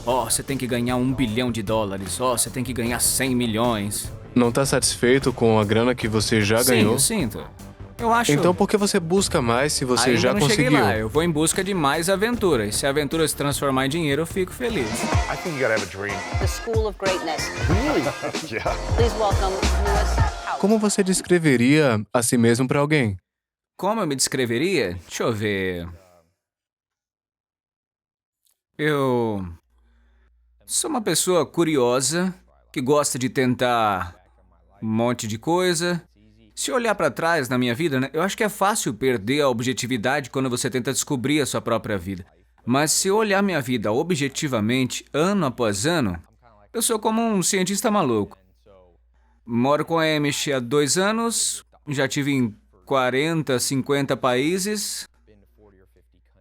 Você tem que ganhar US$ 1 bilhão. Você tem que ganhar 100 milhões. Não tá satisfeito com a grana que você já Sim, ganhou? eu sinto. Eu acho... Então por que você busca mais se você Ainda já não conseguiu? cheguei lá, eu vou em busca de mais aventuras. Se a aventura se transformar em dinheiro, eu fico feliz. I think you gotta have a dream. The School of Greatness. Yeah. Please welcome Lewis House. Como você descreveria a si mesmo pra alguém? Como eu me descreveria? Deixa eu ver. Eu sou uma pessoa curiosa, que gosta de tentar um monte de coisa. Se olhar pra trás na minha vida, né, eu acho que é fácil perder a objetividade quando você tenta descobrir a sua própria vida. Mas se eu olhar minha vida objetivamente, ano após ano, eu sou como um cientista maluco. Moro com a Amish há 2 anos, já tive em 40, 50 países.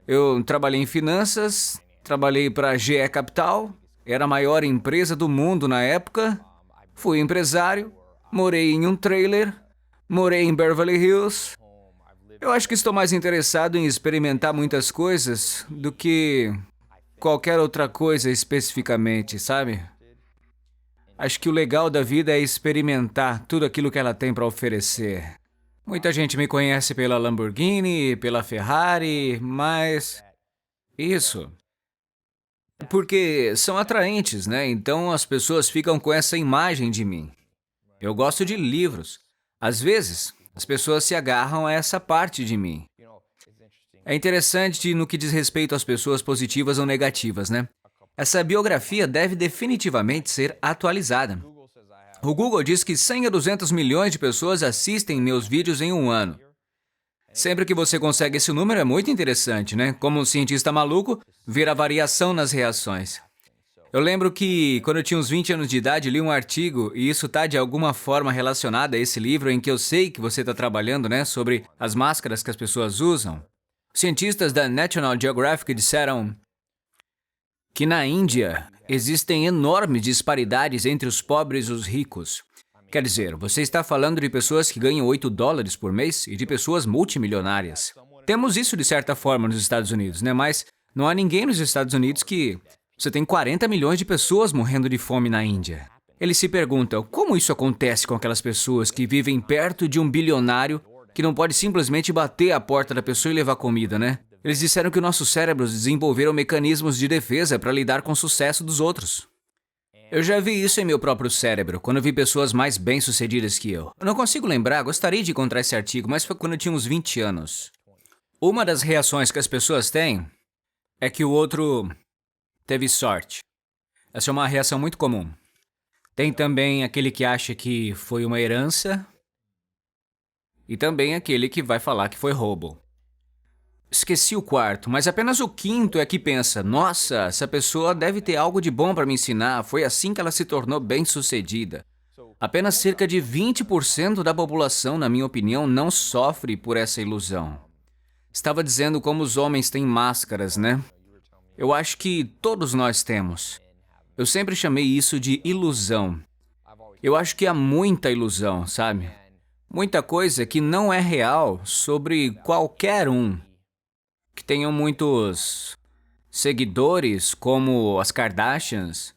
Eu trabalhei em finanças, trabalhei para a GE Capital, era a maior empresa do mundo na época. Fui empresário, morei em um trailer, morei em Beverly Hills. Eu acho que estou mais interessado em experimentar muitas coisas do que qualquer outra coisa especificamente, sabe? Acho que o legal da vida é experimentar tudo aquilo que ela tem para oferecer. Muita gente me conhece pela Lamborghini, pela Ferrari, mas... isso. Porque são atraentes, né? Então as pessoas ficam com essa imagem de mim. Eu gosto de livros. Às vezes, as pessoas se agarram a essa parte de mim. É interessante no que diz respeito às pessoas positivas ou negativas, né? Essa biografia deve definitivamente ser atualizada. O Google diz que 100 a 200 milhões de pessoas assistem meus vídeos em um ano. Sempre que você consegue esse número é muito interessante, né? Como um cientista maluco, ver a variação nas reações. Eu lembro que, quando eu tinha uns 20 anos de idade, li um artigo, e isso está de alguma forma relacionado a esse livro em que eu sei que você está trabalhando, né? Sobre as máscaras que as pessoas usam. Cientistas da National Geographic disseram que na Índia existem enormes disparidades entre os pobres e os ricos. Quer dizer, você está falando de pessoas que ganham US$ 8 por mês e de pessoas multimilionárias. Temos isso de certa forma nos Estados Unidos, né? Mas não há ninguém nos Estados Unidos que... Você tem 40 milhões de pessoas morrendo de fome na Índia. Eles se perguntam, como isso acontece com aquelas pessoas que vivem perto de um bilionário que não pode simplesmente bater a porta da pessoa e levar comida, né? Eles disseram que nossos cérebros desenvolveram mecanismos de defesa para lidar com o sucesso dos outros. Eu já vi isso em meu próprio cérebro, quando vi pessoas mais bem-sucedidas que eu. Eu não consigo lembrar, gostaria de encontrar esse artigo, mas foi quando eu tinha uns 20 anos. Uma das reações que as pessoas têm é que o outro teve sorte. Essa é uma reação muito comum. Tem também aquele que acha que foi uma herança e também aquele que vai falar que foi roubo. Esqueci o quarto, mas apenas o quinto é que pensa, nossa, essa pessoa deve ter algo de bom para me ensinar, foi assim que ela se tornou bem-sucedida. Apenas cerca de 20% da população, na minha opinião, não sofre por essa ilusão. Estava dizendo como os homens têm máscaras, né? Eu acho que todos nós temos. Eu sempre chamei isso de ilusão. Eu acho que há muita ilusão, sabe? Muita coisa que não é real sobre qualquer um. Que tenham muitos seguidores, como as Kardashians.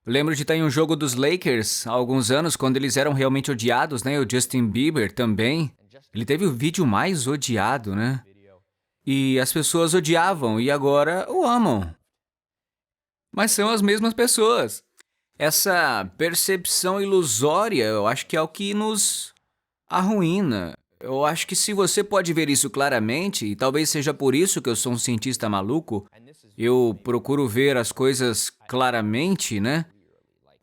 Lembro de estar em um jogo dos Lakers há alguns anos, quando eles eram realmente odiados, né? O Justin Bieber também. Ele teve o vídeo mais odiado, né? E as pessoas odiavam e agora o amam. Mas são as mesmas pessoas. Essa percepção ilusória, eu acho que é o que nos arruína. Eu acho que se você pode ver isso claramente, e talvez seja por isso que eu sou um cientista maluco, eu procuro ver as coisas claramente, né?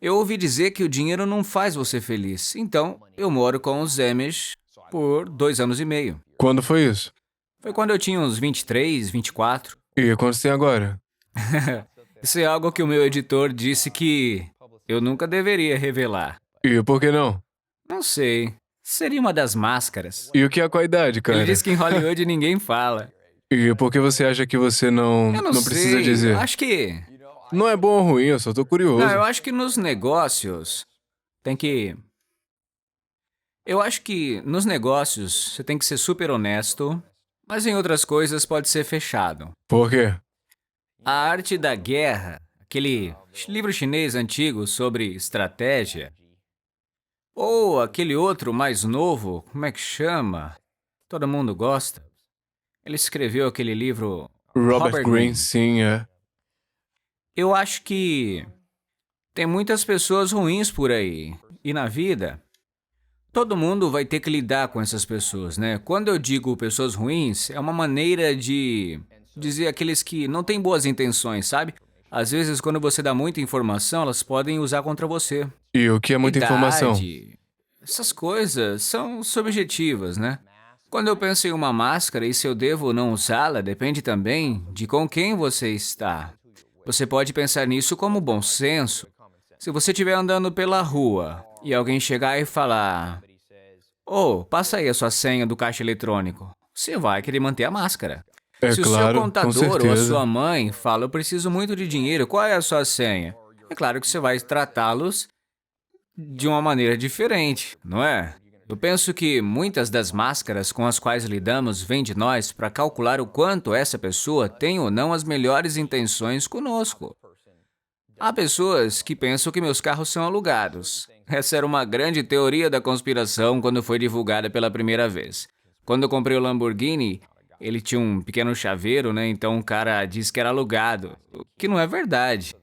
Eu ouvi dizer que o dinheiro não faz você feliz. Então, eu moro com os Amish por 2 anos e meio. Quando foi isso? Foi quando eu tinha uns 23, 24. E quantos tem agora? Isso é algo que o meu editor disse que eu nunca deveria revelar. E por que não? Não sei. Seria uma das máscaras. E o que é com a idade, cara? Ele disse que em Hollywood ninguém fala. E por que você acha que você não Eu não precisa sei. dizer? Eu acho que... Não é bom ou ruim, eu só tô curioso. Não, eu acho que nos negócios tem que... Eu acho que nos negócios você tem que ser super honesto, mas em outras coisas pode ser fechado. Por quê? A arte da guerra, aquele livro chinês antigo sobre estratégia. Ou aquele outro mais novo, como é que chama? Todo mundo gosta. Ele escreveu aquele livro. Robert Greene, sim, é. Eu acho que tem muitas pessoas ruins por aí. E na vida, todo mundo vai ter que lidar com essas pessoas, né? Quando eu digo pessoas ruins, é uma maneira de dizer aqueles que não têm boas intenções, sabe? Às vezes, quando você dá muita informação, elas podem usar contra você. E o que é muita informação? Essas coisas são subjetivas, né? Quando eu penso em uma máscara e se eu devo ou não usá-la, depende também de com quem você está. Você pode pensar nisso como bom senso. Se você estiver andando pela rua e alguém chegar e falar: "Oh, passa aí a sua senha do caixa eletrônico", você vai querer manter a máscara. É Se o claro, seu com contador ou a certeza. sua mãe fala: "Eu preciso muito de dinheiro, qual é a sua senha?", é claro que você vai tratá-los de uma maneira diferente, não é? Eu penso que muitas das máscaras com as quais lidamos vêm de nós para calcular o quanto essa pessoa tem ou não as melhores intenções conosco. Há pessoas que pensam que meus carros são alugados. Essa era uma grande teoria da conspiração quando foi divulgada pela primeira vez. Quando eu comprei o Lamborghini, ele tinha um pequeno chaveiro, né? Então o cara disse que era alugado, o que não é verdade.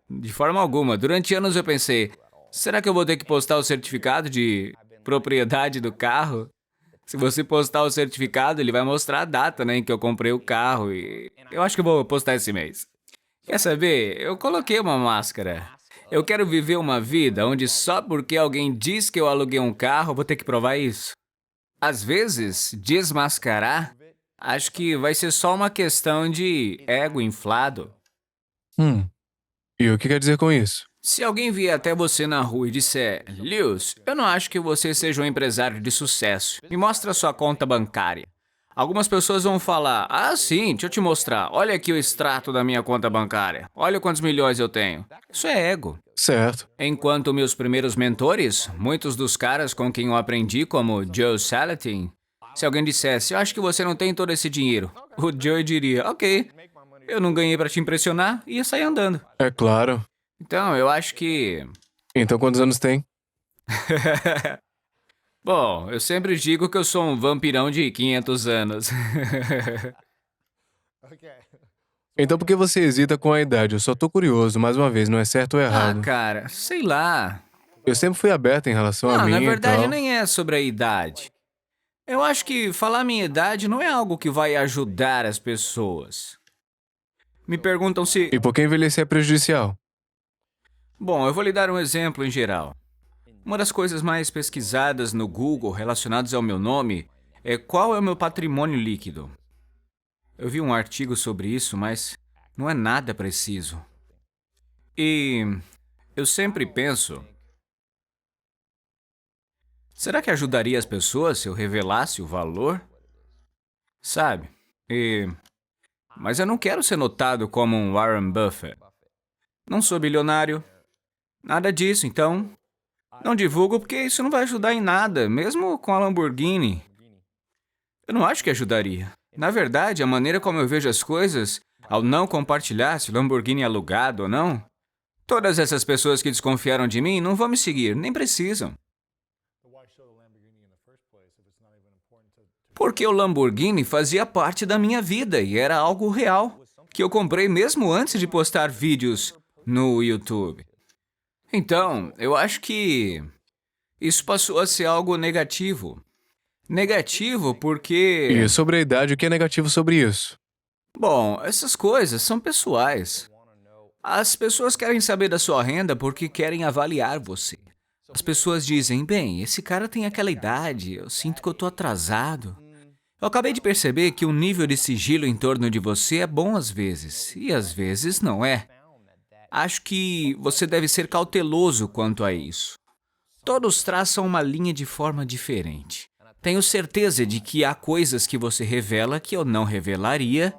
De forma alguma. Durante anos eu pensei: será que eu vou ter que postar o certificado de propriedade do carro? Se você postar o certificado, ele vai mostrar a data, né, em que eu comprei o carro, e eu acho que eu vou postar esse mês. Quer saber? Eu coloquei uma máscara. Eu quero viver uma vida onde só porque alguém diz que eu aluguei um carro, eu vou ter que provar isso. Às vezes, desmascarar, acho que vai ser só uma questão de ego inflado. E o que quer dizer com isso? Se alguém vier até você na rua e disser: "Lewis, eu não acho que você seja um empresário de sucesso. Me mostra sua conta bancária." Algumas pessoas vão falar: "Ah, sim, deixa eu te mostrar. Olha aqui o extrato da minha conta bancária. Olha quantos milhões eu tenho." Isso é ego. Certo. Enquanto meus primeiros mentores, muitos dos caras com quem eu aprendi, como Joe Salatin, se alguém dissesse: "Eu acho que você não tem todo esse dinheiro", o Joe diria: "Ok, eu não ganhei para te impressionar", e ia sair andando. É claro. Então, eu acho que... Então quantos anos tem? Bom, eu sempre digo que eu sou um vampirão de 500 anos. Então por que você hesita com a idade? Eu só tô curioso, mais uma vez, não é certo ou Ah, errado. cara, sei lá. Eu sempre fui aberto em relação a Não, mim na e verdade tal. nem é sobre a idade. Eu acho que falar minha idade não é algo que vai ajudar as pessoas. Me perguntam se... E por que envelhecer é prejudicial? Bom, eu vou lhe dar um exemplo em geral. Uma das coisas mais pesquisadas no Google relacionadas ao meu nome é qual é o meu patrimônio líquido. Eu vi um artigo sobre isso, mas não é nada preciso. E eu sempre penso: será que ajudaria as pessoas se eu revelasse o valor? Sabe? Mas eu não quero ser notado como um Warren Buffett. Não sou bilionário. Nada disso, então não divulgo porque isso não vai ajudar em nada, mesmo com a Lamborghini. Eu não acho que ajudaria. Na verdade, a maneira como eu vejo as coisas, ao não compartilhar se o Lamborghini é alugado ou não, todas essas pessoas que desconfiaram de mim não vão me seguir, nem precisam. Porque o Lamborghini fazia parte da minha vida e era algo real, que eu comprei mesmo antes de postar vídeos no YouTube. Então, eu acho que isso passou a ser algo negativo. Negativo porque... E sobre a idade, o que é negativo sobre isso? Bom, essas coisas são pessoais. As pessoas querem saber da sua renda porque querem avaliar você. As pessoas dizem: "Bem, esse cara tem aquela idade, eu sinto que eu tô atrasado." Eu acabei de perceber que o nível de sigilo em torno de você é bom às vezes, e às vezes não é. Acho que você deve ser cauteloso quanto a isso. Todos traçam uma linha de forma diferente. Tenho certeza de que há coisas que você revela que eu não revelaria,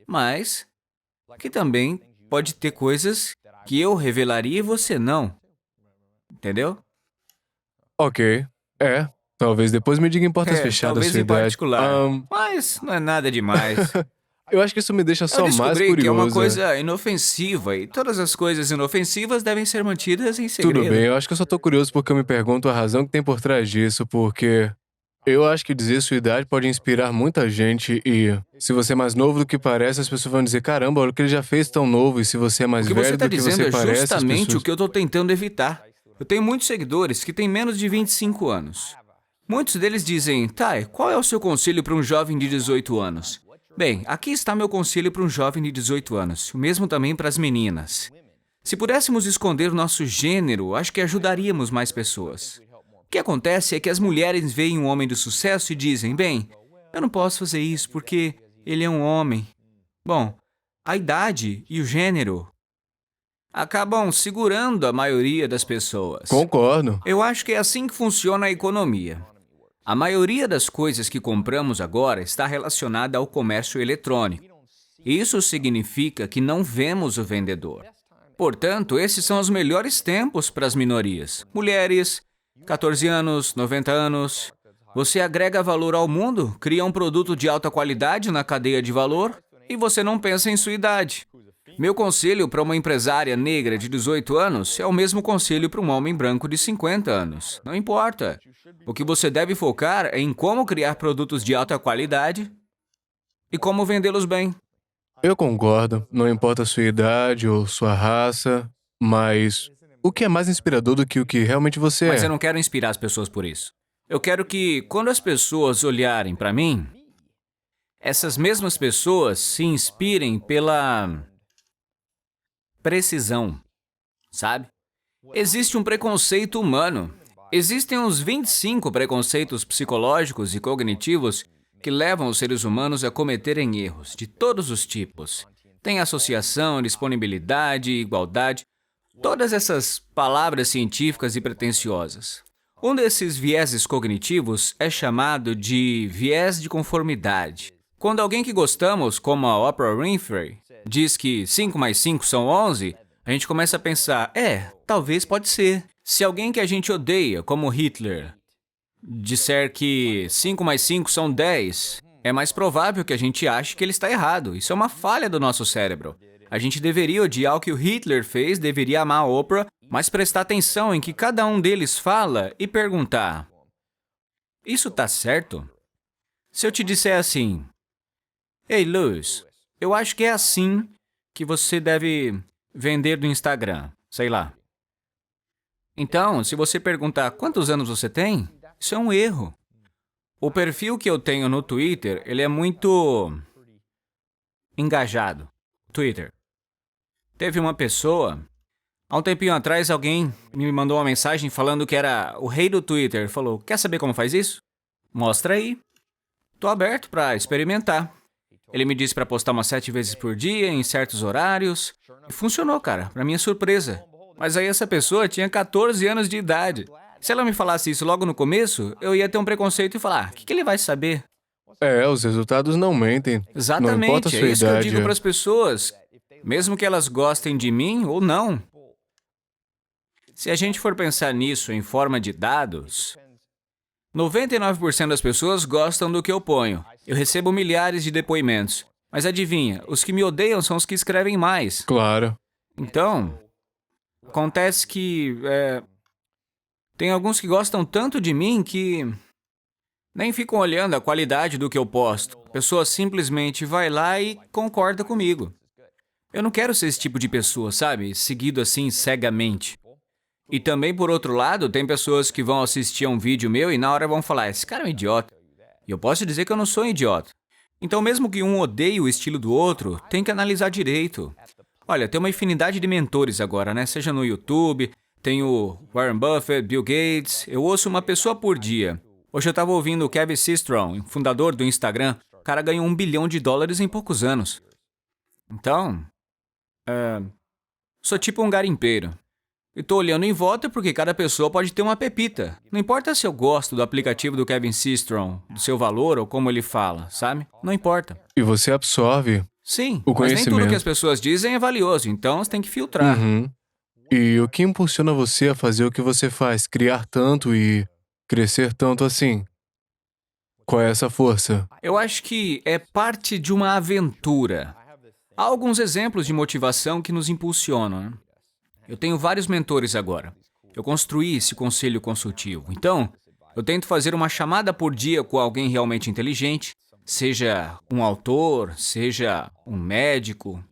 mas que também pode ter coisas que eu revelaria e você não. Entendeu? Ok. Talvez depois me diga em portas fechadas talvez sua em idade. particular. Mas não é nada demais. Eu acho que isso me deixa Eu só mais descobri curioso. que é uma coisa inofensiva e todas as coisas inofensivas devem ser mantidas em segredo. Tudo bem, eu acho que eu só tô curioso porque eu me pergunto a razão que tem por trás disso, porque eu acho que dizer sua idade pode inspirar muita gente e se você é mais novo do que parece, as pessoas vão dizer, caramba, olha o que ele já fez tão novo, e se você é mais O que você velho está do que dizendo você é parece, as justamente pessoas... o que eu estou tentando evitar. Eu tenho muitos seguidores que têm menos de 25 anos. Muitos deles dizem, Thay, qual é o seu conselho para um jovem de 18 anos? Bem, aqui está meu conselho para um jovem de 18 anos, o mesmo também para as meninas. Se pudéssemos esconder o nosso gênero, acho que ajudaríamos mais pessoas. O que acontece é que as mulheres veem um homem de sucesso e dizem, bem, eu não posso fazer isso porque ele é um homem. Bom, a idade e o gênero acabam segurando a maioria das pessoas. Concordo. Eu acho que é assim que funciona a economia. A maioria das coisas que compramos agora está relacionada ao comércio eletrônico. Isso significa que não vemos o vendedor. Portanto, esses são os melhores tempos para as minorias. Mulheres, 14 anos, 90 anos. Você agrega valor ao mundo, cria um produto de alta qualidade na cadeia de valor e você não pensa em sua idade. Meu conselho para uma empresária negra de 18 anos é o mesmo conselho para um homem branco de 50 anos. Não importa. O que você deve focar é em como criar produtos de alta qualidade e como vendê-los bem. Eu concordo, não importa a sua idade ou sua raça, mas o que é mais inspirador do que o que realmente você Mas é? eu não quero inspirar as pessoas por isso. Eu quero que, quando as pessoas olharem para mim, essas mesmas pessoas se inspirem pela precisão, sabe? Existe um preconceito humano. Existem uns 25 preconceitos psicológicos e cognitivos que levam os seres humanos a cometerem erros de todos os tipos. Tem associação, disponibilidade, igualdade, todas essas palavras científicas e pretensiosas. Um desses vieses cognitivos é chamado de viés de conformidade. Quando alguém que gostamos, como a Oprah Winfrey, diz que 5 mais 5 são 11, a gente começa a pensar, talvez pode ser. Se alguém que a gente odeia, como Hitler, disser que 5 mais 5 são 10, é mais provável que a gente ache que ele está errado. Isso é uma falha do nosso cérebro. A gente deveria odiar o que o Hitler fez, deveria amar a Oprah, mas prestar atenção em que cada um deles fala e perguntar, isso tá certo? Se eu te disser assim, Ei, Lewis, eu acho que é assim que você deve vender no Instagram, sei lá. Então, se você perguntar quantos anos você tem, isso é um erro. O perfil que eu tenho no Twitter, ele é muito engajado. Twitter. Teve uma pessoa, há um tempinho atrás, alguém me mandou uma mensagem falando que era o rei do Twitter. Falou, quer saber como faz isso? Mostra aí. Tô aberto para experimentar. Ele me disse para postar umas 7 vezes por dia, em certos horários. E funcionou, cara, para minha surpresa. Mas aí essa pessoa tinha 14 anos de idade. Se ela me falasse isso logo no começo, eu ia ter um preconceito e falar, o que ele vai saber? Os resultados não mentem. Não importa a Exatamente, sua é isso que eu idade. digo para as pessoas. Mesmo que elas gostem de mim ou não. Se a gente for pensar nisso em forma de dados, 99% das pessoas gostam do que eu ponho. Eu recebo milhares de depoimentos. Mas adivinha, os que me odeiam são os que escrevem mais. Claro. Então, acontece que tem alguns que gostam tanto de mim que nem ficam olhando a qualidade do que eu posto. A pessoa simplesmente vai lá e concorda comigo. Eu não quero ser esse tipo de pessoa, sabe? Seguido assim cegamente. E também, por outro lado, tem pessoas que vão assistir a um vídeo meu e na hora vão falar, esse cara é um idiota. E eu posso dizer que eu não sou um idiota. Então, mesmo que um odeie o estilo do outro, tem que analisar direito. Olha, tem uma infinidade de mentores agora, né? Seja no YouTube, tem o Warren Buffett, Bill Gates. Eu ouço uma pessoa por dia. Hoje eu estava ouvindo o Kevin Systrom, fundador do Instagram. O cara ganhou $1 bilhão em poucos anos. Então, sou tipo um garimpeiro. E tô olhando em volta porque cada pessoa pode ter uma pepita. Não importa se eu gosto do aplicativo do Kevin Systrom, do seu valor ou como ele fala, sabe? Não importa. E você absorve Sim, o mas nem conhecimento. tudo que as pessoas dizem é valioso, então você tem que filtrar. Uhum. E o que impulsiona você a fazer o que você faz, criar tanto e crescer tanto assim? Qual é essa força? Eu acho que é parte de uma aventura. Há alguns exemplos de motivação que nos impulsionam, né? Eu tenho vários mentores agora. Eu construí esse conselho consultivo. Então, eu tento fazer uma chamada por dia com alguém realmente inteligente, seja um autor, seja um médico.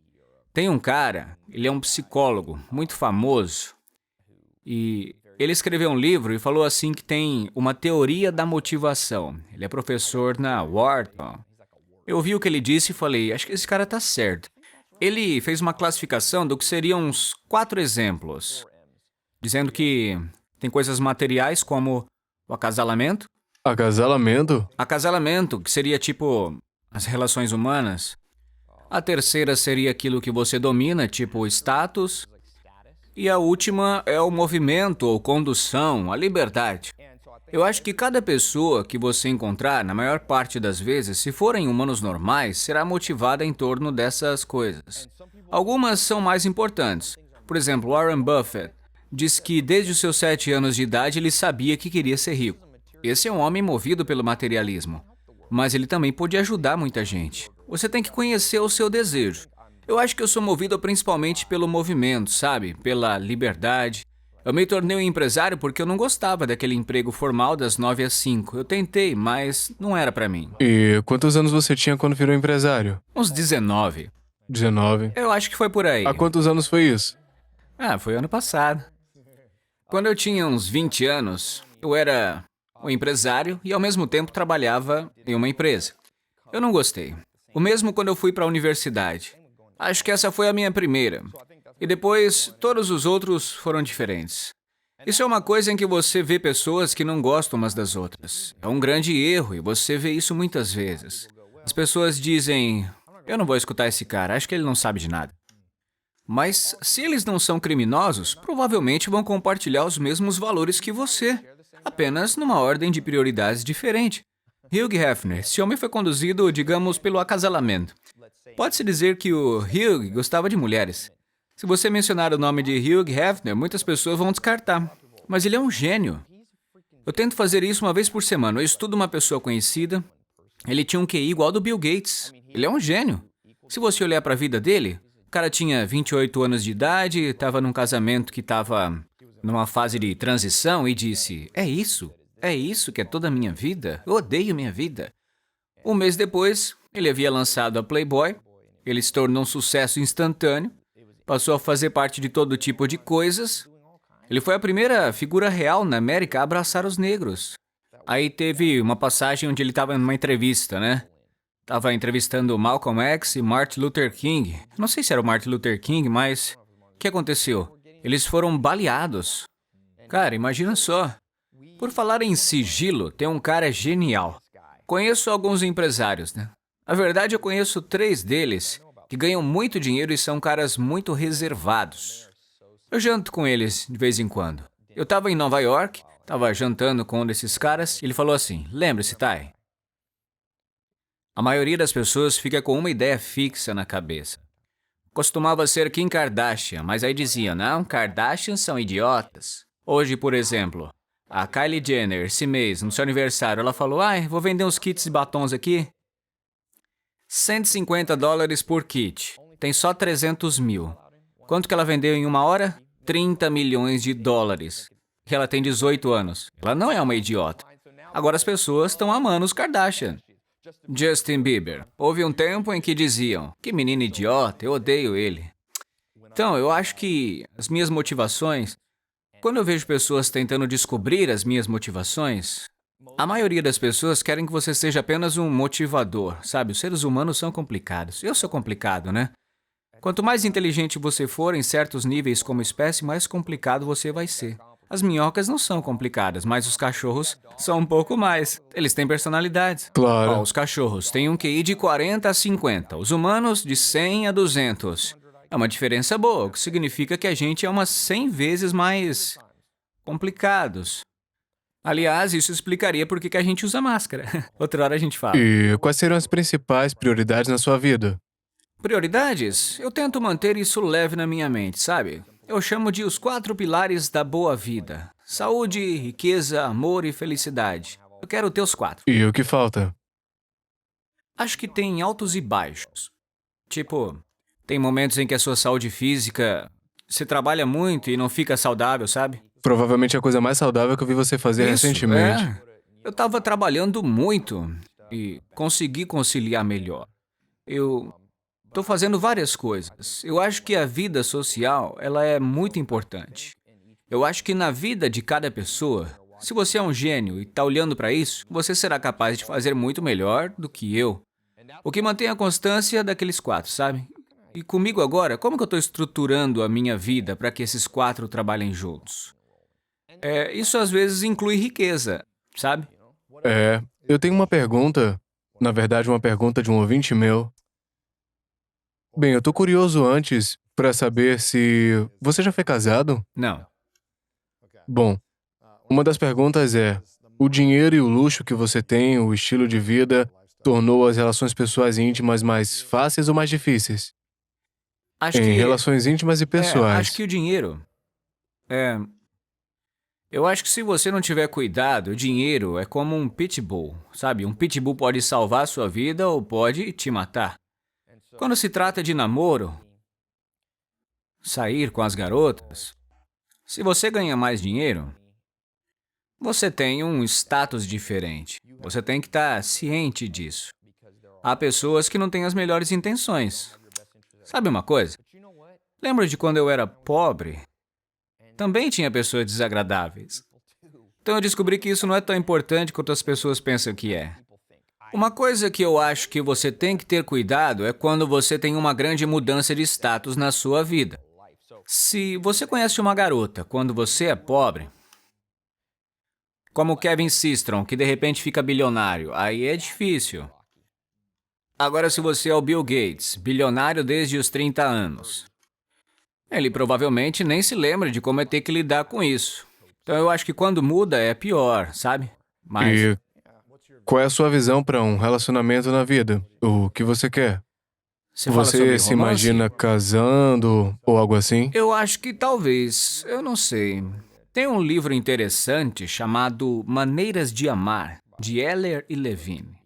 Tem um cara, ele é um psicólogo muito famoso, e ele escreveu um livro e falou assim que tem uma teoria da motivação. Ele é professor na Wharton. Eu vi o que ele disse e falei, acho que esse cara tá certo. Ele fez uma classificação do que seriam uns 4 exemplos, dizendo que tem coisas materiais como o acasalamento. Acasalamento? Que seria tipo as relações humanas. A terceira seria aquilo que você domina, tipo o status. E a última é o movimento ou condução, a liberdade. Eu acho que cada pessoa que você encontrar, na maior parte das vezes, se forem humanos normais, será motivada em torno dessas coisas. Algumas são mais importantes. Por exemplo, Warren Buffett diz que desde os seus 7 anos de idade ele sabia que queria ser rico. Esse é um homem movido pelo materialismo. Mas ele também pode ajudar muita gente. Você tem que conhecer o seu desejo. Eu acho que eu sou movido principalmente pelo movimento, sabe? Pela liberdade. Eu me tornei um empresário porque eu não gostava daquele emprego formal das 9 às 5. Eu tentei, mas não era pra mim. E quantos anos você tinha quando virou empresário? Uns 19. 19. Eu acho que foi por aí. Há quantos anos foi isso? Foi ano passado. Quando eu tinha uns 20 anos, eu era um empresário e ao mesmo tempo trabalhava em uma empresa. Eu não gostei. O mesmo quando eu fui para a universidade. Acho que essa foi a minha primeira. E depois, todos os outros foram diferentes. Isso é uma coisa em que você vê pessoas que não gostam umas das outras. É um grande erro e você vê isso muitas vezes. As pessoas dizem, eu não vou escutar esse cara, acho que ele não sabe de nada. Mas se eles não são criminosos, provavelmente vão compartilhar os mesmos valores que você, apenas numa ordem de prioridades diferente. Hugh Hefner, esse homem foi conduzido, digamos, pelo acasalamento. Pode-se dizer que o Hugh gostava de mulheres. Se você mencionar o nome de Hugh Hefner, muitas pessoas vão descartar. Mas ele é um gênio. Eu tento fazer isso uma vez por semana. Eu estudo uma pessoa conhecida. Ele tinha um QI igual ao do Bill Gates. Ele é um gênio. Se você olhar para a vida dele, o cara tinha 28 anos de idade, estava num casamento que estava numa fase de transição e disse, é isso que é toda a minha vida? Eu odeio minha vida. Um mês depois, ele havia lançado a Playboy, ele se tornou um sucesso instantâneo, passou a fazer parte de todo tipo de coisas. Ele foi a primeira figura real na América a abraçar os negros. Aí teve uma passagem onde ele estava numa entrevista, né? Estava entrevistando Malcolm X e Martin Luther King. Não sei se era o Martin Luther King, mas o que aconteceu? Eles foram baleados. Cara, imagina só. Por falar em sigilo, tem um cara genial. Conheço alguns empresários, né? Na verdade, eu conheço 3 deles que ganham muito dinheiro e são caras muito reservados. Eu janto com eles de vez em quando. Eu estava em Nova York, estava jantando com um desses caras e ele falou assim, lembre-se, Ty, a maioria das pessoas fica com uma ideia fixa na cabeça. Costumava ser Kim Kardashian, mas aí diziam, não, Kardashians são idiotas. Hoje, por exemplo, a Kylie Jenner, esse mês, no seu aniversário, ela falou, vou vender uns kits de batons aqui. $150 por kit. Tem só 300 mil. Quanto que ela vendeu em 1 hora? 30 milhões de dólares. E ela tem 18 anos. Ela não é uma idiota. Agora as pessoas estão amando os Kardashian. Justin Bieber. Houve um tempo em que diziam, que menino idiota, eu odeio ele. Então, eu acho que as minhas motivações, quando eu vejo pessoas tentando descobrir as minhas motivações, a maioria das pessoas querem que você seja apenas um motivador, sabe? Os seres humanos são complicados. Eu sou complicado, né? Quanto mais inteligente você for em certos níveis como espécie, mais complicado você vai ser. As minhocas não são complicadas, mas os cachorros são um pouco mais. Eles têm personalidades. Claro. Os cachorros têm um QI de 40 a 50, os humanos de 100 a 200. É uma diferença boa, o que significa que a gente é umas 100 vezes mais complicados. Aliás, isso explicaria por que a gente usa máscara. Outra hora a gente fala. E quais serão as principais prioridades na sua vida? Prioridades? Eu tento manter isso leve na minha mente, sabe? Eu chamo de os 4 pilares da boa vida. Saúde, riqueza, amor e felicidade. Eu quero ter os 4. E o que falta? Acho que tem altos e baixos. Tipo, tem momentos em que a sua saúde física... Você trabalha muito e não fica saudável, sabe? Provavelmente a coisa mais saudável que eu vi você fazer Isso, recentemente. é. Eu tava trabalhando muito e consegui conciliar melhor. Eu tô fazendo várias coisas. Eu acho que a vida social, ela é muito importante. Eu acho que na vida de cada pessoa, se você é um gênio e tá olhando para isso, você será capaz de fazer muito melhor do que eu. O que mantém a constância daqueles 4, sabe? E comigo agora, como que eu tô estruturando a minha vida para que esses 4 trabalhem juntos? Isso às vezes inclui riqueza, sabe? Eu tenho uma pergunta, na verdade uma pergunta de um ouvinte meu. Bem, eu tô curioso antes pra saber se você já foi casado? Não. Bom, uma das perguntas é: o dinheiro e o luxo que você tem, o estilo de vida, tornou as relações pessoais e íntimas mais fáceis ou mais difíceis? Acho Em que relações íntimas e acho pessoais. que o dinheiro é eu acho que se você não tiver cuidado, o dinheiro é como um pitbull, sabe? Um pitbull pode salvar a sua vida ou pode te matar. Quando se trata de namoro, sair com as garotas, se você ganha mais dinheiro, você tem um status diferente. Você tem que estar ciente disso. Há pessoas que não têm as melhores intenções. Sabe uma coisa? Lembro de quando eu era pobre? Também tinha pessoas desagradáveis. Então eu descobri que isso não é tão importante quanto as pessoas pensam que é. Uma coisa que eu acho que você tem que ter cuidado é quando você tem uma grande mudança de status na sua vida. Se você conhece uma garota quando você é pobre, como o Kevin Systrom, que de repente fica bilionário, aí é difícil. Agora, se você é o Bill Gates, bilionário desde os 30 anos, ele provavelmente nem se lembra de como é ter que lidar com isso. Então eu acho que quando muda é pior, sabe? Mas E qual é a sua visão pra um relacionamento na vida? O que você quer? você fala Você sobre se romance? imagina casando ou algo assim? Eu acho que talvez, eu não sei. Tem um livro interessante chamado Maneiras de Amar, de Heller e Levine.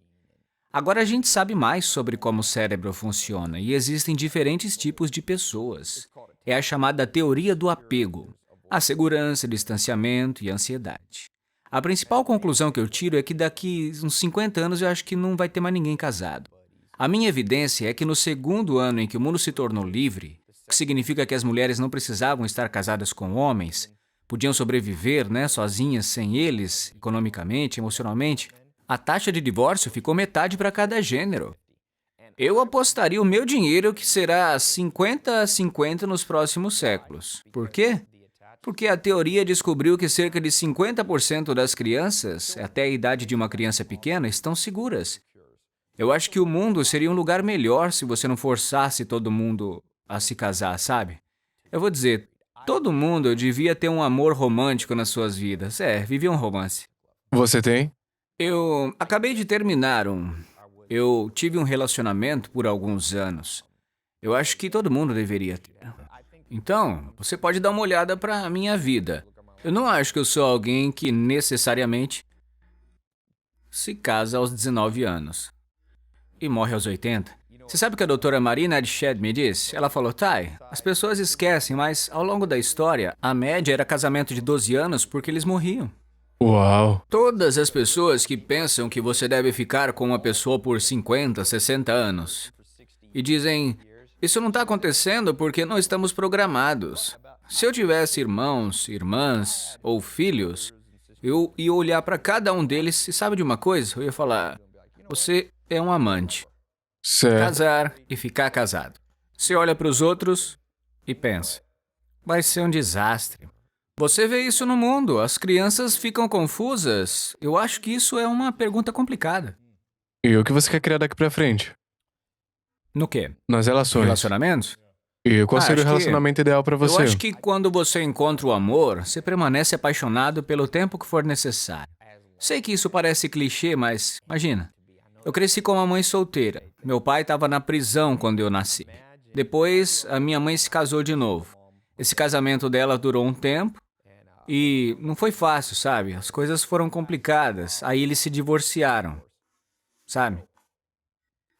Agora a gente sabe mais sobre como o cérebro funciona e existem diferentes tipos de pessoas. É a chamada teoria do apego, a segurança, distanciamento e ansiedade. A principal conclusão que eu tiro é que daqui uns 50 anos eu acho que não vai ter mais ninguém casado. A minha evidência é que no segundo ano em que o mundo se tornou livre, o que significa que as mulheres não precisavam estar casadas com homens, podiam sobreviver, sozinhas sem eles, economicamente, emocionalmente, a taxa de divórcio ficou metade para cada gênero. Eu apostaria o meu dinheiro que será 50 a 50 nos próximos séculos. Por quê? Porque a teoria descobriu que cerca de 50% das crianças, até a idade de uma criança pequena, estão seguras. Eu acho que o mundo seria um lugar melhor se você não forçasse todo mundo a se casar, sabe? Eu vou dizer, todo mundo devia ter um amor romântico nas suas vidas. Viver um romance. Você tem? Eu acabei de terminar Eu tive um relacionamento por alguns anos. Eu acho que todo mundo deveria ter. Então, você pode dar uma olhada para a minha vida. Eu não acho que eu sou alguém que necessariamente se casa aos 19 anos e morre aos 80. Você sabe o que a doutora Marina Adshed me disse? Ela falou, Ty, as pessoas esquecem, mas ao longo da história, a média era casamento de 12 anos porque eles morriam. Uau! Todas as pessoas que pensam que você deve ficar com uma pessoa por 50, 60 anos e dizem, isso não está acontecendo porque não estamos programados. Se eu tivesse irmãos, irmãs ou filhos, eu ia olhar para cada um deles e sabe de uma coisa? Eu ia falar, você é um amante. Certo. Casar e ficar casado. Você olha para os outros e pensa, vai ser um desastre. Você vê isso no mundo, as crianças ficam confusas. Eu acho que isso é uma pergunta complicada. E o que você quer criar daqui pra frente? No quê? Nas relações. Relacionamentos? E qual seria o acho que- relacionamento ideal pra você? Eu acho que quando você encontra o amor, você permanece apaixonado pelo tempo que for necessário. Sei que isso parece clichê, mas imagina. Eu cresci com uma mãe solteira. Meu pai estava na prisão quando eu nasci. Depois, a minha mãe se casou de novo. Esse casamento dela durou um tempo E não foi fácil, sabe? As coisas foram complicadas. Aí eles se divorciaram, sabe?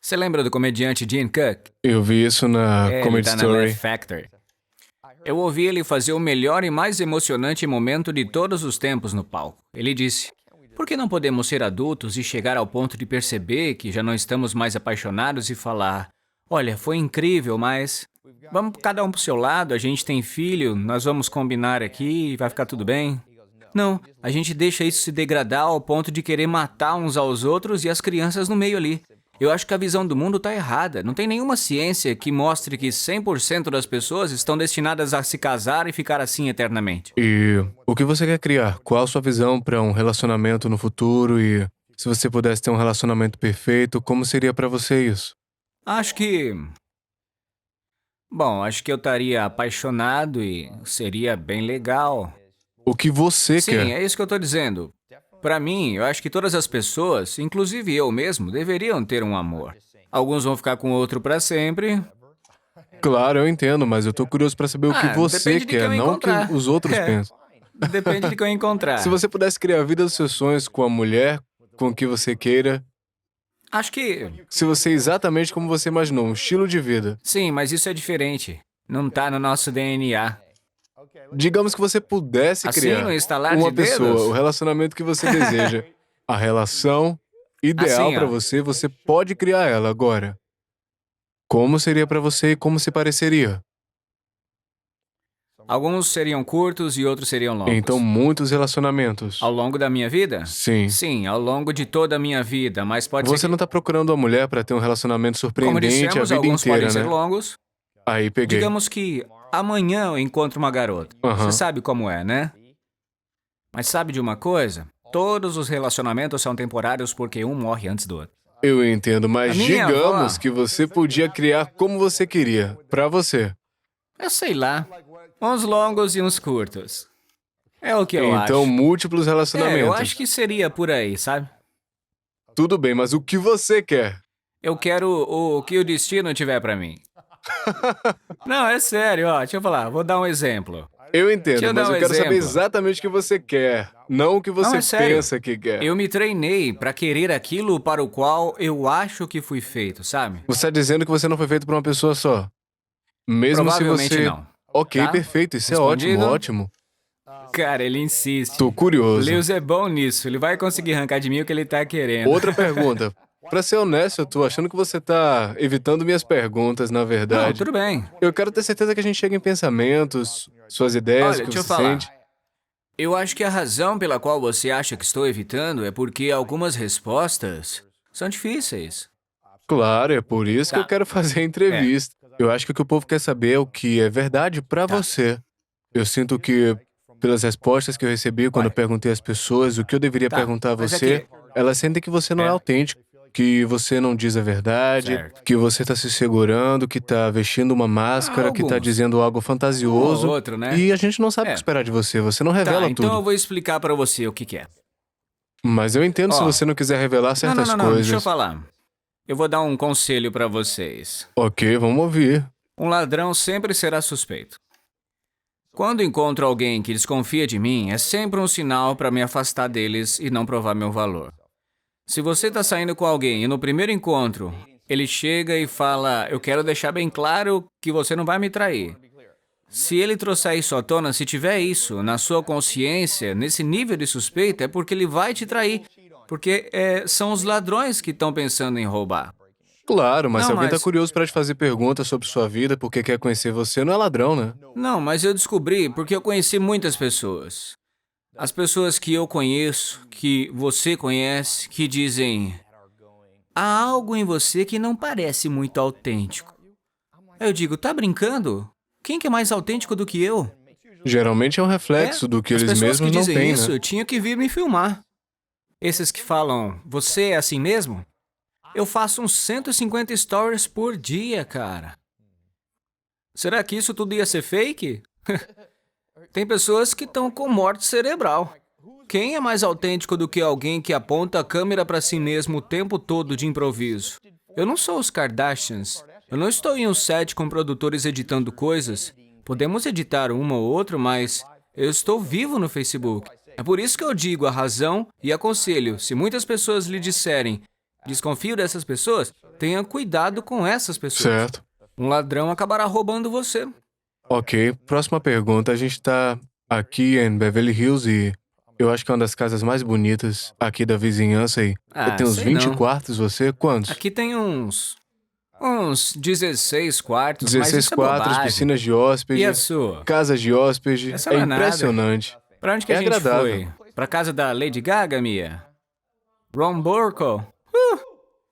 Você lembra do comediante Gene Cook? Eu vi isso na Ele Comedy tá na Story. Laugh Factory. Eu ouvi ele fazer o melhor e mais emocionante momento de todos os tempos no palco. Ele disse: por que não podemos ser adultos e chegar ao ponto de perceber que já não estamos mais apaixonados e falar: olha, foi incrível, mas vamos cada um pro seu lado, a gente tem filho, nós vamos combinar aqui e vai ficar tudo bem? Não, a gente deixa isso se degradar ao ponto de querer matar uns aos outros e as crianças no meio ali. Eu acho que a visão do mundo está errada. Não tem nenhuma ciência que mostre que 100% das pessoas estão destinadas a se casar e ficar assim eternamente. E o que você quer criar? Qual a sua visão para um relacionamento no futuro? E se você pudesse ter um relacionamento perfeito, como seria para você isso? Acho que... Bom, acho que eu estaria apaixonado e seria bem legal. O que você Sim, quer? é isso que eu estou dizendo. Para mim, eu acho que todas as pessoas, inclusive eu mesmo, deveriam ter um amor. Alguns vão ficar com outro para sempre. Claro, eu entendo, mas eu tô curioso para saber o que você Depende de quem quer, eu não o que encontrar. os outros É. pensam. Depende de quem eu encontrar. Se você pudesse criar a vida dos seus sonhos com a mulher com que você queira, Acho que... se você é exatamente como você imaginou, um estilo de vida. Sim, mas isso é diferente. Não tá no nosso DNA. Digamos que você pudesse Assim, criar no estalar uma de pessoa, dedos? o relacionamento que você deseja, a relação ideal Assim, ó. para você pode criar ela agora. Como seria para você e como se pareceria? Alguns seriam curtos e outros seriam longos. Então, muitos relacionamentos. Ao longo da minha vida? Sim. Sim, ao longo de toda a minha vida, mas pode Você ser não tá procurando uma mulher para ter um relacionamento que, como surpreendente dissemos, a vida alguns inteira, podem né? ser longos. Aí peguei. Digamos que amanhã eu encontro uma garota. Aham. Você sabe como é, né? Mas sabe de uma coisa? Todos os relacionamentos são temporários porque um morre antes do outro. Eu entendo, mas A minha digamos avó- que você podia criar como você queria, para você. Eu sei lá. Uns longos e uns curtos. É o que eu Então, acho. múltiplos relacionamentos. Eu acho que seria por aí, sabe? Tudo bem, mas o que você quer? Eu quero o que o destino tiver pra mim. Não, é sério, ó. Deixa eu falar, vou dar um exemplo. Eu Deixa entendo, eu mas dar eu um quero saber exemplo. exatamente o que você quer, não o que você Não, é sério. pensa que quer. Eu me treinei pra querer aquilo para o qual eu acho que fui feito, sabe? Você está dizendo que você não foi feito por uma pessoa só? Mesmo se Provavelmente você... não. Ok, Tá? perfeito, isso é Respondido? ótimo, ótimo. Cara, ele insiste. Tô curioso. Lewis é bom nisso. Ele vai conseguir arrancar de mim o que ele tá querendo. Outra pergunta. Pra ser honesto, eu tô achando que você tá evitando minhas perguntas, na Não, verdade. tudo bem. Eu quero ter certeza que a gente chega em pensamentos, suas ideias, Olha, o que deixa eu você falar. sente. Eu acho que a razão pela qual você acha que estou evitando é porque algumas respostas são difíceis. Claro, é por isso que Tá. eu quero fazer a entrevista. Eu acho que o que o povo quer saber é o que é verdade pra Tá. você. Eu sinto que, pelas respostas que eu recebi quando eu perguntei às pessoas o que eu deveria Tá, perguntar a mas é você, que- elas sentem que você não é É. autêntico, que você não diz a verdade, Certo. que você tá se segurando, que tá vestindo uma máscara, que tá Alguns. dizendo algo fantasioso. Um ou outro, né? E a gente não sabe o É. que esperar de você, você não revela Tá, então eu tudo. vou explicar pra você o que que é. Mas eu entendo se Ó. você não quiser revelar certas não, coisas. deixa eu falar. Eu vou dar um conselho pra vocês. Ok, vamos ouvir. Um ladrão sempre será suspeito. Quando encontro alguém que desconfia de mim, é sempre um sinal para me afastar deles e não provar meu valor. Se você está saindo com alguém e no primeiro encontro ele chega e fala: eu quero deixar bem claro que você não vai me trair. Se ele trouxer isso à tona, se tiver isso na sua consciência, nesse nível de suspeita, é porque ele vai te trair. Porque são os ladrões que estão pensando em roubar. Claro, mas Não, se alguém tá mas- curioso pra te fazer perguntas sobre sua vida porque quer conhecer você, não é ladrão, né? Não, mas eu descobri porque eu conheci muitas pessoas. As pessoas que eu conheço, que você conhece, que dizem: há algo em você que não parece muito autêntico. Eu digo: tá brincando? Quem que é mais autêntico do que eu? Geralmente é um reflexo do que As eles pessoas mesmos que não dizem têm, isso né? tinham que vir me filmar. Esses que falam: você é assim mesmo? Eu faço uns 150 stories por dia, cara. Será que isso tudo ia ser fake? Tem pessoas que estão com morte cerebral. Quem é mais autêntico do que alguém que aponta a câmera para si mesmo o tempo todo de improviso? Eu não sou os Kardashians. Eu não estou em um set com produtores editando coisas. Podemos editar uma ou outra, mas Eu estou vivo no Facebook. É por isso que eu digo a razão e aconselho. Se muitas pessoas lhe disserem, desconfio dessas pessoas, tenha cuidado com essas pessoas. Certo. Um ladrão acabará roubando você. Ok, próxima pergunta. A gente tá aqui em Beverly Hills e eu acho que é uma das casas mais bonitas aqui da vizinhança aí. Tem uns Sei 20 não. quartos, você? Quantos? Aqui tem uns 16 quartos, mas 16 isso é quartos, bobagem. piscinas de hóspede, E a sua? casas de hóspede. Essa não É é nada. impressionante. Pra onde que É a gente agradável. foi? Pra casa da Lady Gaga, Mia? Ron Burkle?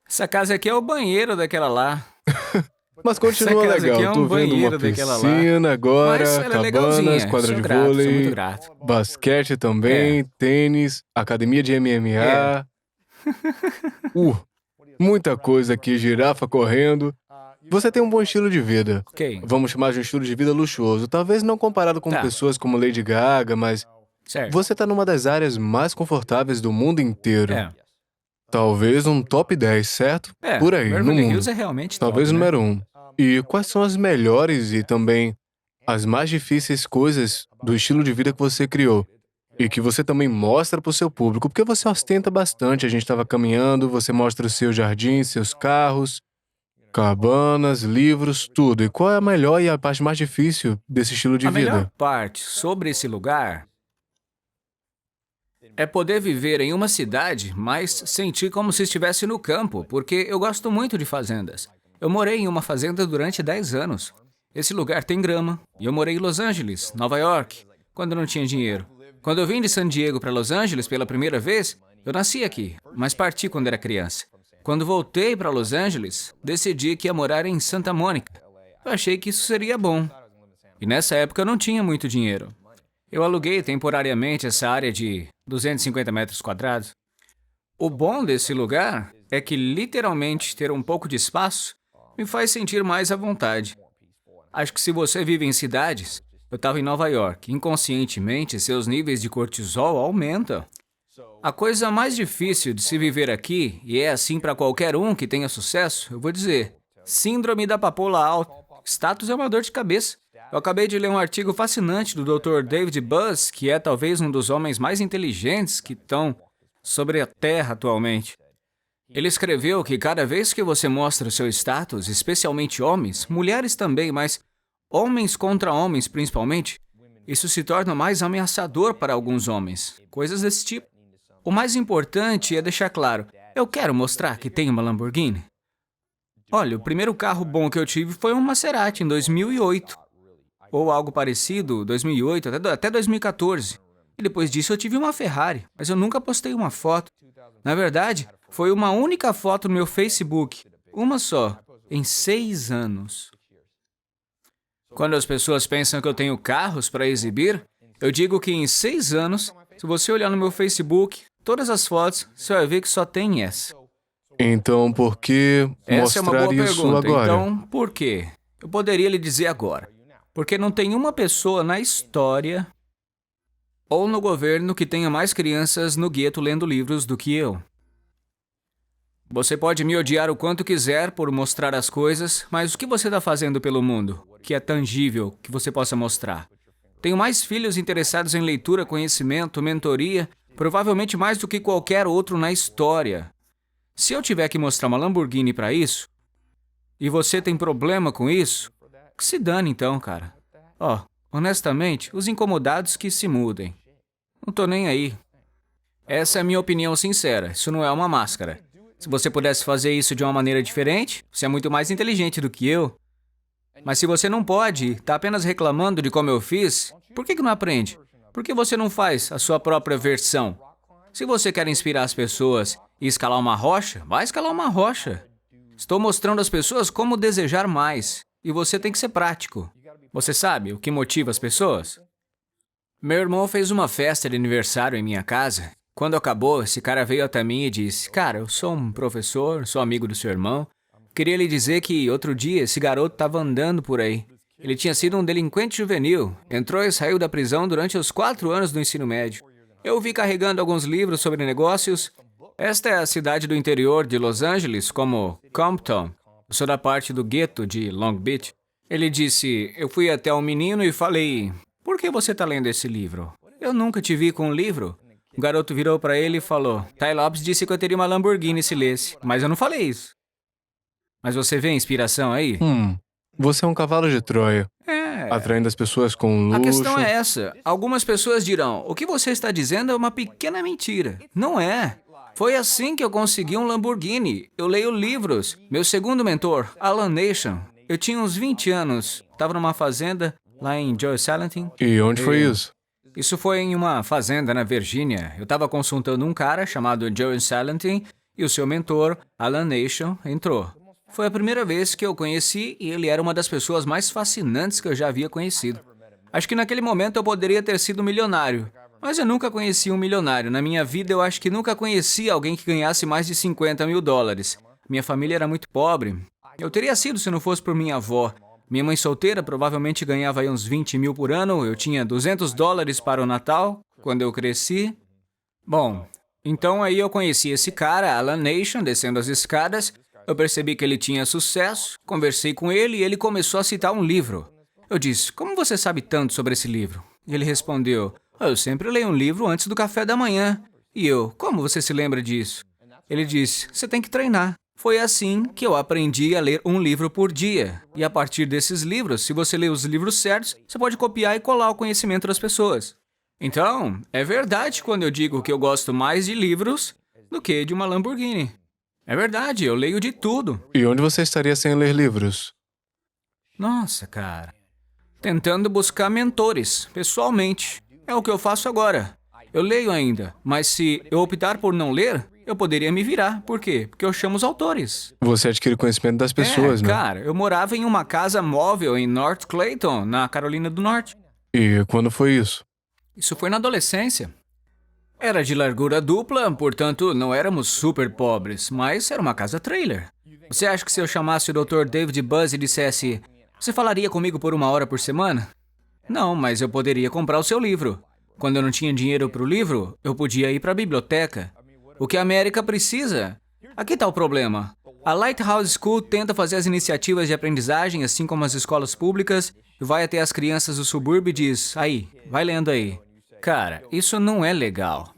Essa casa aqui é o banheiro daquela lá. Mas continua Essa casa legal. aqui é um Tô vendo uma banheiro daquela lá. piscina agora, Mas ela é cabanas, legalzinha. quadra Sou de grato, sou vôlei, muito grato. basquete também, tênis, academia de MMA. Muita coisa aqui, girafa correndo. Você tem um bom estilo de vida. Ok, Vamos chamar de um estilo de vida luxuoso. Talvez não comparado com Tá. pessoas como Lady Gaga, mas certo. você tá numa das áreas mais confortáveis do mundo inteiro. É, Talvez um top 10, certo? é. Por aí, no Beverly mundo. Hills é realmente Talvez o top, né? número 1. E quais são as melhores e também as mais difíceis coisas do estilo de vida que você criou? E que você também mostra pro seu público, porque você ostenta bastante. A gente estava caminhando, você mostra o seu jardim, seus carros, cabanas, livros, tudo. E qual é a melhor e a parte mais difícil desse estilo de A melhor vida? parte sobre esse lugar é poder viver em uma cidade, mas sentir como se estivesse no campo, porque eu gosto muito de fazendas. Eu morei em uma fazenda durante 10 anos. Esse lugar tem grama. E eu morei em Los Angeles, Nova York, quando não tinha dinheiro. Quando eu vim de San Diego para Los Angeles pela primeira vez, eu nasci aqui, mas parti quando era criança. Quando voltei para Los Angeles, decidi que ia morar em Santa Mônica. Eu achei que isso seria bom. E nessa época eu não tinha muito dinheiro. Eu aluguei temporariamente essa área de 250 metros quadrados. O bom desse lugar é que literalmente ter um pouco de espaço me faz sentir mais à vontade. Acho que se você vive em cidades, eu estava em Nova York, inconscientemente seus níveis de cortisol aumentam. A coisa mais difícil de se viver aqui, e é assim para qualquer um que tenha sucesso, eu vou dizer, síndrome da papoula alta. Status é uma dor de cabeça. Eu acabei de ler um artigo fascinante do Dr. David Buss, que é talvez um dos homens mais inteligentes que estão sobre a Terra atualmente. Ele escreveu que cada vez que você mostra o seu status, especialmente homens, mulheres também, mas homens contra homens principalmente, isso se torna mais ameaçador para alguns homens. Coisas desse tipo. O mais importante é deixar claro, eu quero mostrar que tenho uma Lamborghini. Olha, o primeiro carro bom que eu tive foi um Maserati em 2008. Ou algo parecido, 2008 até 2014. E depois disso eu tive uma Ferrari, mas eu nunca postei uma foto. Na verdade, foi uma única foto no meu Facebook. Uma só, em 6 anos. Quando as pessoas pensam que eu tenho carros para exibir, eu digo que em 6 anos, se você olhar no meu Facebook, todas as fotos, você vai ver que só tem essa. Então, por que Essa é uma mostrar boa isso pergunta. agora? Então, por quê? Eu poderia lhe dizer agora. Porque não tem uma pessoa na história ou no governo que tenha mais crianças no gueto lendo livros do que eu. Você pode me odiar o quanto quiser por mostrar as coisas, mas o que você está fazendo pelo mundo, que é tangível, que você possa mostrar? Tenho mais filhos interessados em leitura, conhecimento, mentoria, provavelmente mais do que qualquer outro na história. Se eu tiver que mostrar uma Lamborghini para isso, e você tem problema com isso, que se dane então, cara. Ó, honestamente, os incomodados que se mudem. Não tô nem aí. Essa é a minha opinião sincera, isso não é uma máscara. Se você pudesse fazer isso de uma maneira diferente, você é muito mais inteligente do que eu. Mas se você não pode, tá apenas reclamando de como eu fiz, por que não aprende? Por que você não faz a sua própria versão? Se você quer inspirar as pessoas e escalar uma rocha, vai escalar uma rocha. Estou mostrando às pessoas como desejar mais. E você tem que ser prático. Você sabe o que motiva as pessoas? Meu irmão fez uma festa de aniversário em minha casa. Quando acabou, esse cara veio até mim e disse, cara, eu sou um professor, sou amigo do seu irmão. Queria lhe dizer que outro dia esse garoto estava andando por aí. Ele tinha sido um delinquente juvenil. Entrou e saiu da prisão durante os 4 anos do ensino médio. Eu o vi carregando alguns livros sobre negócios. Esta é a cidade do interior de Los Angeles, como Compton. Eu sou da parte do gueto de Long Beach. Ele disse, eu fui até o menino e falei, por que você está lendo esse livro? Eu nunca te vi com um livro. O garoto virou para ele e falou, Ty Lopes disse que eu teria uma Lamborghini se lesse, mas eu não falei isso. Mas você vê a inspiração aí? Você é um cavalo de Troia, atraindo as pessoas com luxo. A questão é essa. Algumas pessoas dirão, o que você está dizendo é uma pequena mentira. Não é. Foi assim que eu consegui um Lamborghini. Eu leio livros. Meu segundo mentor, Alan Nation. Eu tinha uns 20 anos. Estava numa fazenda lá em Joe Salatin. E onde foi isso? Isso foi em uma fazenda na Virgínia. Eu estava consultando um cara chamado Joe Salatin e o seu mentor, Alan Nation, entrou. Foi a primeira vez que eu conheci e ele era uma das pessoas mais fascinantes que eu já havia conhecido. Acho que naquele momento eu poderia ter sido milionário, mas eu nunca conheci um milionário. Na minha vida eu acho que nunca conheci alguém que ganhasse mais de $50 mil. Minha família era muito pobre. Eu teria sido se não fosse por minha avó. Minha mãe solteira provavelmente ganhava aí uns 20 mil por ano. Eu tinha $200 para o Natal, quando eu cresci. Bom, então aí eu conheci esse cara, Alan Nation, descendo as escadas. Eu percebi que ele tinha sucesso, conversei com ele e ele começou a citar um livro. Eu disse, como você sabe tanto sobre esse livro? E ele respondeu, eu sempre leio um livro antes do café da manhã. E eu, como você se lembra disso? Ele disse, você tem que treinar. Foi assim que eu aprendi a ler um livro por dia. E a partir desses livros, se você ler os livros certos, você pode copiar e colar o conhecimento das pessoas. Então, é verdade quando eu digo que eu gosto mais de livros do que de uma Lamborghini. É verdade, eu leio de tudo. E onde você estaria sem ler livros? Nossa, cara. Tentando buscar mentores, pessoalmente. É o que eu faço agora. Eu leio ainda, mas se eu optar por não ler, eu poderia me virar. Por quê? Porque eu chamo os autores. Você adquire conhecimento das pessoas, né? Cara, eu morava em uma casa móvel em North Clayton, na Carolina do Norte. E quando foi isso? Isso foi na adolescência. Era de largura dupla, portanto, não éramos super pobres, mas era uma casa trailer. Você acha que se eu chamasse o Dr. David Buzz e dissesse, você falaria comigo por 1 hora por semana? Não, mas eu poderia comprar o seu livro. Quando eu não tinha dinheiro para o livro, eu podia ir para a biblioteca. O que a América precisa? Aqui está o problema. A Lighthouse School tenta fazer as iniciativas de aprendizagem, assim como as escolas públicas, e vai até as crianças do subúrbio e diz, aí, vai lendo aí. Cara, isso não é legal.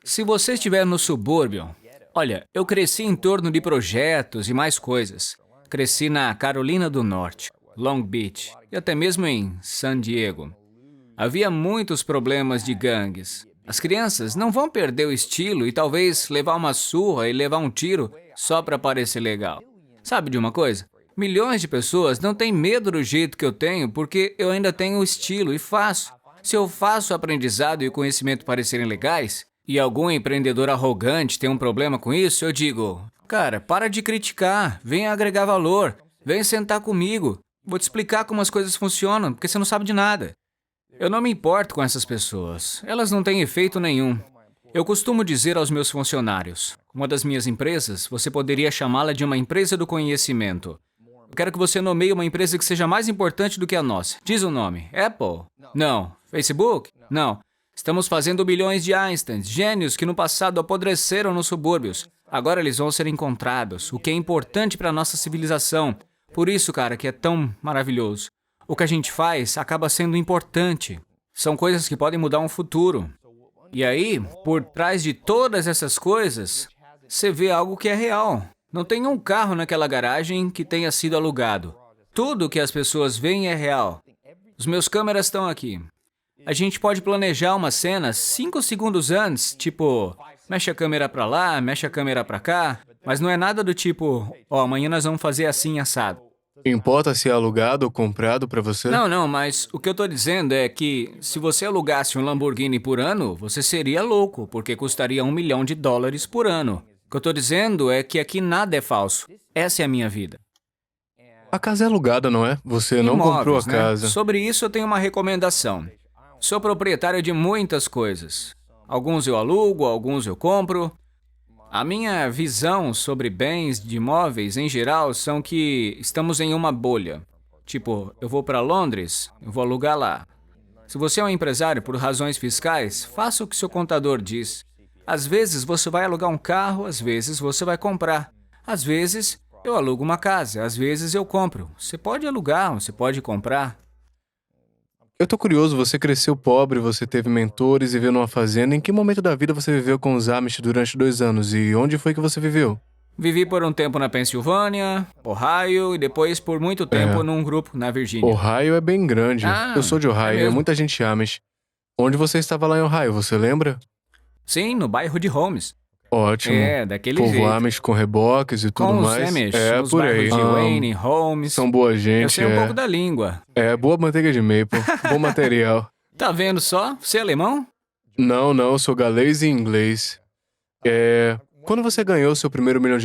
Se você estiver no subúrbio, olha, eu cresci em torno de projetos e mais coisas. Cresci na Carolina do Norte, Long Beach e até mesmo em San Diego. Havia muitos problemas de gangues. As crianças não vão perder o estilo e talvez levar uma surra e levar um tiro só para parecer legal. Sabe de uma coisa? Milhões de pessoas não têm medo do jeito que eu tenho porque eu ainda tenho o estilo e faço. Se eu faço o aprendizado e o conhecimento parecerem legais, e algum empreendedor arrogante tem um problema com isso, eu digo, cara, para de criticar, vem agregar valor, vem sentar comigo, vou te explicar como as coisas funcionam, porque você não sabe de nada. Eu não me importo com essas pessoas, elas não têm efeito nenhum. Eu costumo dizer aos meus funcionários, uma das minhas empresas, você poderia chamá-la de uma empresa do conhecimento. Eu quero que você nomeie uma empresa que seja mais importante do que a nossa. Diz o nome. Apple? Não. Facebook? Não. Estamos fazendo bilhões de Einsteins, gênios que no passado apodreceram nos subúrbios. Agora eles vão ser encontrados, o que é importante para a nossa civilização. Por isso, cara, que é tão maravilhoso. O que a gente faz acaba sendo importante. São coisas que podem mudar um futuro. E aí, por trás de todas essas coisas, você vê algo que é real. Não tem um carro naquela garagem que tenha sido alugado. Tudo que as pessoas veem é real. Os meus câmeras estão aqui. A gente pode planejar uma cena 5 segundos antes, tipo, mexe a câmera pra lá, mexe a câmera pra cá, mas não é nada do tipo, amanhã nós vamos fazer assim assado. Importa se é alugado ou comprado pra você? Não, mas o que eu tô dizendo é que se você alugasse um Lamborghini por ano, você seria louco, porque custaria $1 milhão por ano. O que eu tô dizendo é que aqui nada é falso. Essa é a minha vida. A casa é alugada, não é? Você não comprou a Imóveis, né? casa. Sobre isso eu tenho uma recomendação. Sou proprietário de muitas coisas. Alguns eu alugo, alguns eu compro. A minha visão sobre bens de imóveis em geral são que estamos em uma bolha. Tipo, eu vou para Londres, eu vou alugar lá. Se você é um empresário por razões fiscais, faça o que seu contador diz. Às vezes você vai alugar um carro, às vezes você vai comprar. Às vezes eu alugo uma casa, às vezes eu compro. Você pode alugar, você pode comprar. Eu tô curioso, você cresceu pobre, você teve mentores e viveu numa fazenda. Em que momento da vida você viveu com os Amish durante 2 anos? E onde foi que você viveu? Vivi por um tempo na Pensilvânia, Ohio e depois por muito tempo É. num grupo na Virgínia. Ohio é bem grande. Ah, Eu sou de é Ohio, mesmo? muita gente Amish. Onde você estava lá em Ohio, você lembra? Sim, no bairro de Holmes. Ótimo. É, daquele Povo jeito. Amish com reboques e tudo Com os mais. Amish, É, nos por aí. bairros de Wayne, Holmes. São boa Eu gente, sei um é. pouco da língua. É, boa manteiga de maple, bom material. Tá vendo só? Você é alemão? Não, eu sou galês e inglês. Quando você ganhou seu primeiro $1 milhão,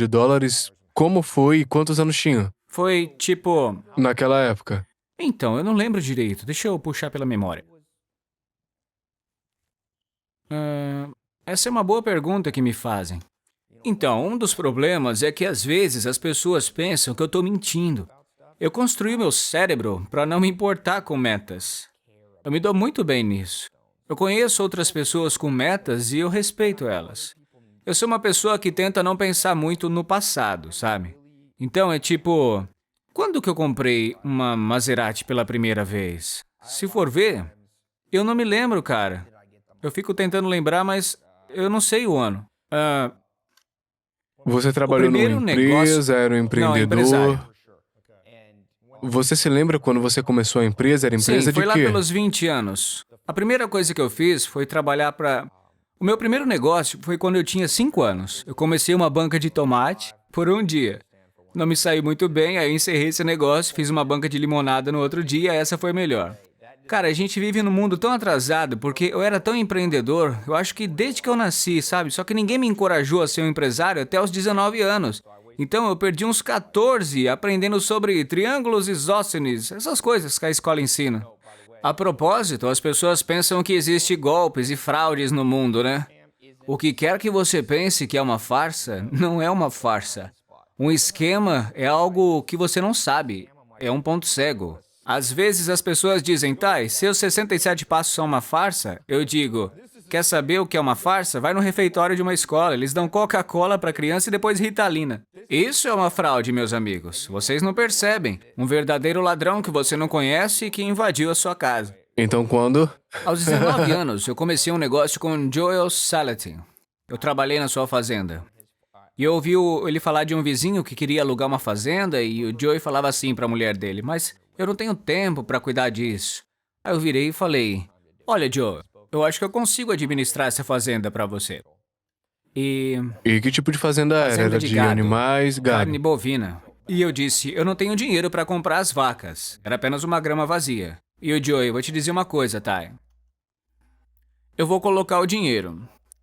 como foi e quantos anos tinha? Foi tipo... Naquela época. Então, eu não lembro direito. Deixa eu puxar pela memória. Essa é uma boa pergunta que me fazem. Então, um dos problemas é que às vezes as pessoas pensam que eu tô mentindo. Eu construí meu cérebro para não me importar com metas. Eu me dou muito bem nisso. Eu conheço outras pessoas com metas e eu respeito elas. Eu sou uma pessoa que tenta não pensar muito no passado, sabe? Então é tipo, quando que eu comprei uma Maserati pela primeira vez? Se for ver, eu não me lembro, cara. Eu fico tentando lembrar, mas eu não sei o ano. Você trabalhou numa primeiro negócio- empresa, era um Não, empreendedor. empresário. Você se lembra quando você começou a empresa? Era empresa Sim, foi de lá quê? pelos 20 anos. A primeira coisa que eu fiz foi trabalhar para... O meu primeiro negócio foi quando eu tinha 5 anos. Eu comecei uma banca de tomate por um dia. Não me saiu muito bem, aí eu encerrei esse negócio, fiz uma banca de limonada no outro dia, essa foi melhor. Cara, a gente vive num mundo tão atrasado, porque eu era tão empreendedor, eu acho que desde que eu nasci, sabe? Só que ninguém me encorajou a ser um empresário até os 19 anos. Então eu perdi uns 14 aprendendo sobre triângulos isósceles, essas coisas que a escola ensina. A propósito, as pessoas pensam que existe golpes e fraudes no mundo, né? O que quer que você pense que é uma farsa, não é uma farsa. Um esquema é algo que você não sabe, é um ponto cego. Às vezes as pessoas dizem, Tai, seus 67 passos são uma farsa? Eu digo, quer saber o que é uma farsa? Vai no refeitório de uma escola, eles dão Coca-Cola para criança e depois Ritalina. Isso é uma fraude, meus amigos. Vocês não percebem. Um verdadeiro ladrão que você não conhece e que invadiu a sua casa. Então quando? Aos 19 anos, eu comecei um negócio com Joel Salatin. Eu trabalhei na sua fazenda. E eu ouvi ele falar de um vizinho que queria alugar uma fazenda e o Joey falava assim para a mulher dele, mas eu não tenho tempo para cuidar disso. Aí eu virei e falei, olha, Joe, eu acho que eu consigo administrar essa fazenda para você. E E que tipo de fazenda era? Fazenda Era de de gado. animais, carne gado. bovina. E eu disse, eu não tenho dinheiro para comprar as vacas. Era apenas uma grama vazia. E o Joey, eu vou te dizer uma coisa, Ty. Eu vou colocar o dinheiro.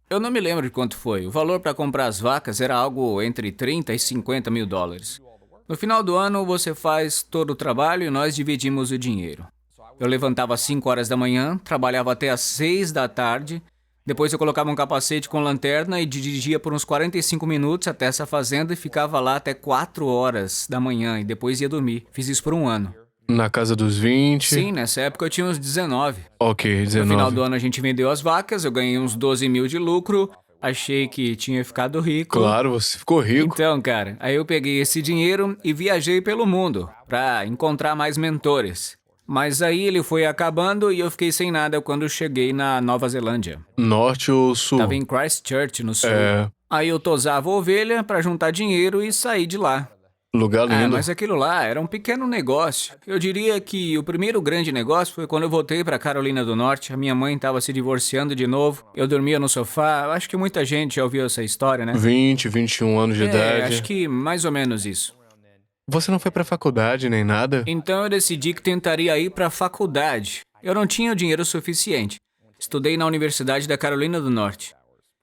Eu não me lembro de quanto foi. O valor para comprar as vacas era algo entre 30 e 50 mil dólares. No final do ano, você faz todo o trabalho e nós dividimos o dinheiro. Eu levantava às 5 horas da manhã, trabalhava até às 6 da tarde, depois eu colocava um capacete com lanterna e dirigia por uns 45 minutos até essa fazenda e ficava lá até 4 horas da manhã e depois ia dormir. Fiz isso por um ano. Na casa dos 20. Sim, nessa época eu tinha uns 19. Ok, No 19. final do ano a gente vendeu as vacas, eu ganhei uns 12 mil de lucro, achei que tinha ficado rico. Claro, você ficou rico. Então, cara, aí eu peguei esse dinheiro e viajei pelo mundo pra encontrar mais mentores. Mas aí ele foi acabando e eu fiquei sem nada quando cheguei na Nova Zelândia. Norte ou sul? Tava em Christchurch, no sul. É. Aí eu tosava ovelha pra juntar dinheiro e sair de lá. Lugar lindo. Mas aquilo lá era um pequeno negócio. Eu diria que o primeiro grande negócio foi quando eu voltei pra Carolina do Norte. A minha mãe estava se divorciando de novo. Eu dormia no sofá. Eu acho que muita gente já ouviu essa história, né? 20, 21 anos de idade. Acho que mais ou menos isso. Você não foi pra faculdade nem nada? Então eu decidi que tentaria ir para a faculdade. Eu não tinha o dinheiro suficiente. Estudei na Universidade da Carolina do Norte.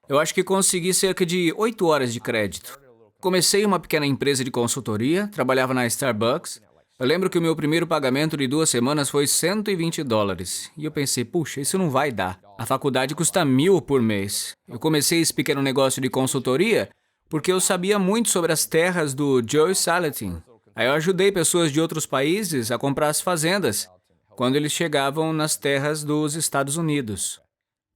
Eu acho que consegui cerca de 8 horas de crédito. Comecei uma pequena empresa de consultoria, trabalhava na Starbucks. Eu lembro que o meu primeiro pagamento de 2 semanas foi 120 dólares. E eu pensei, puxa, isso não vai dar. A faculdade custa 1.000 por mês. Eu comecei esse pequeno negócio de consultoria porque eu sabia muito sobre as terras do Joey Salatin. Aí eu ajudei pessoas de outros países a comprar as fazendas, quando eles chegavam nas terras dos Estados Unidos.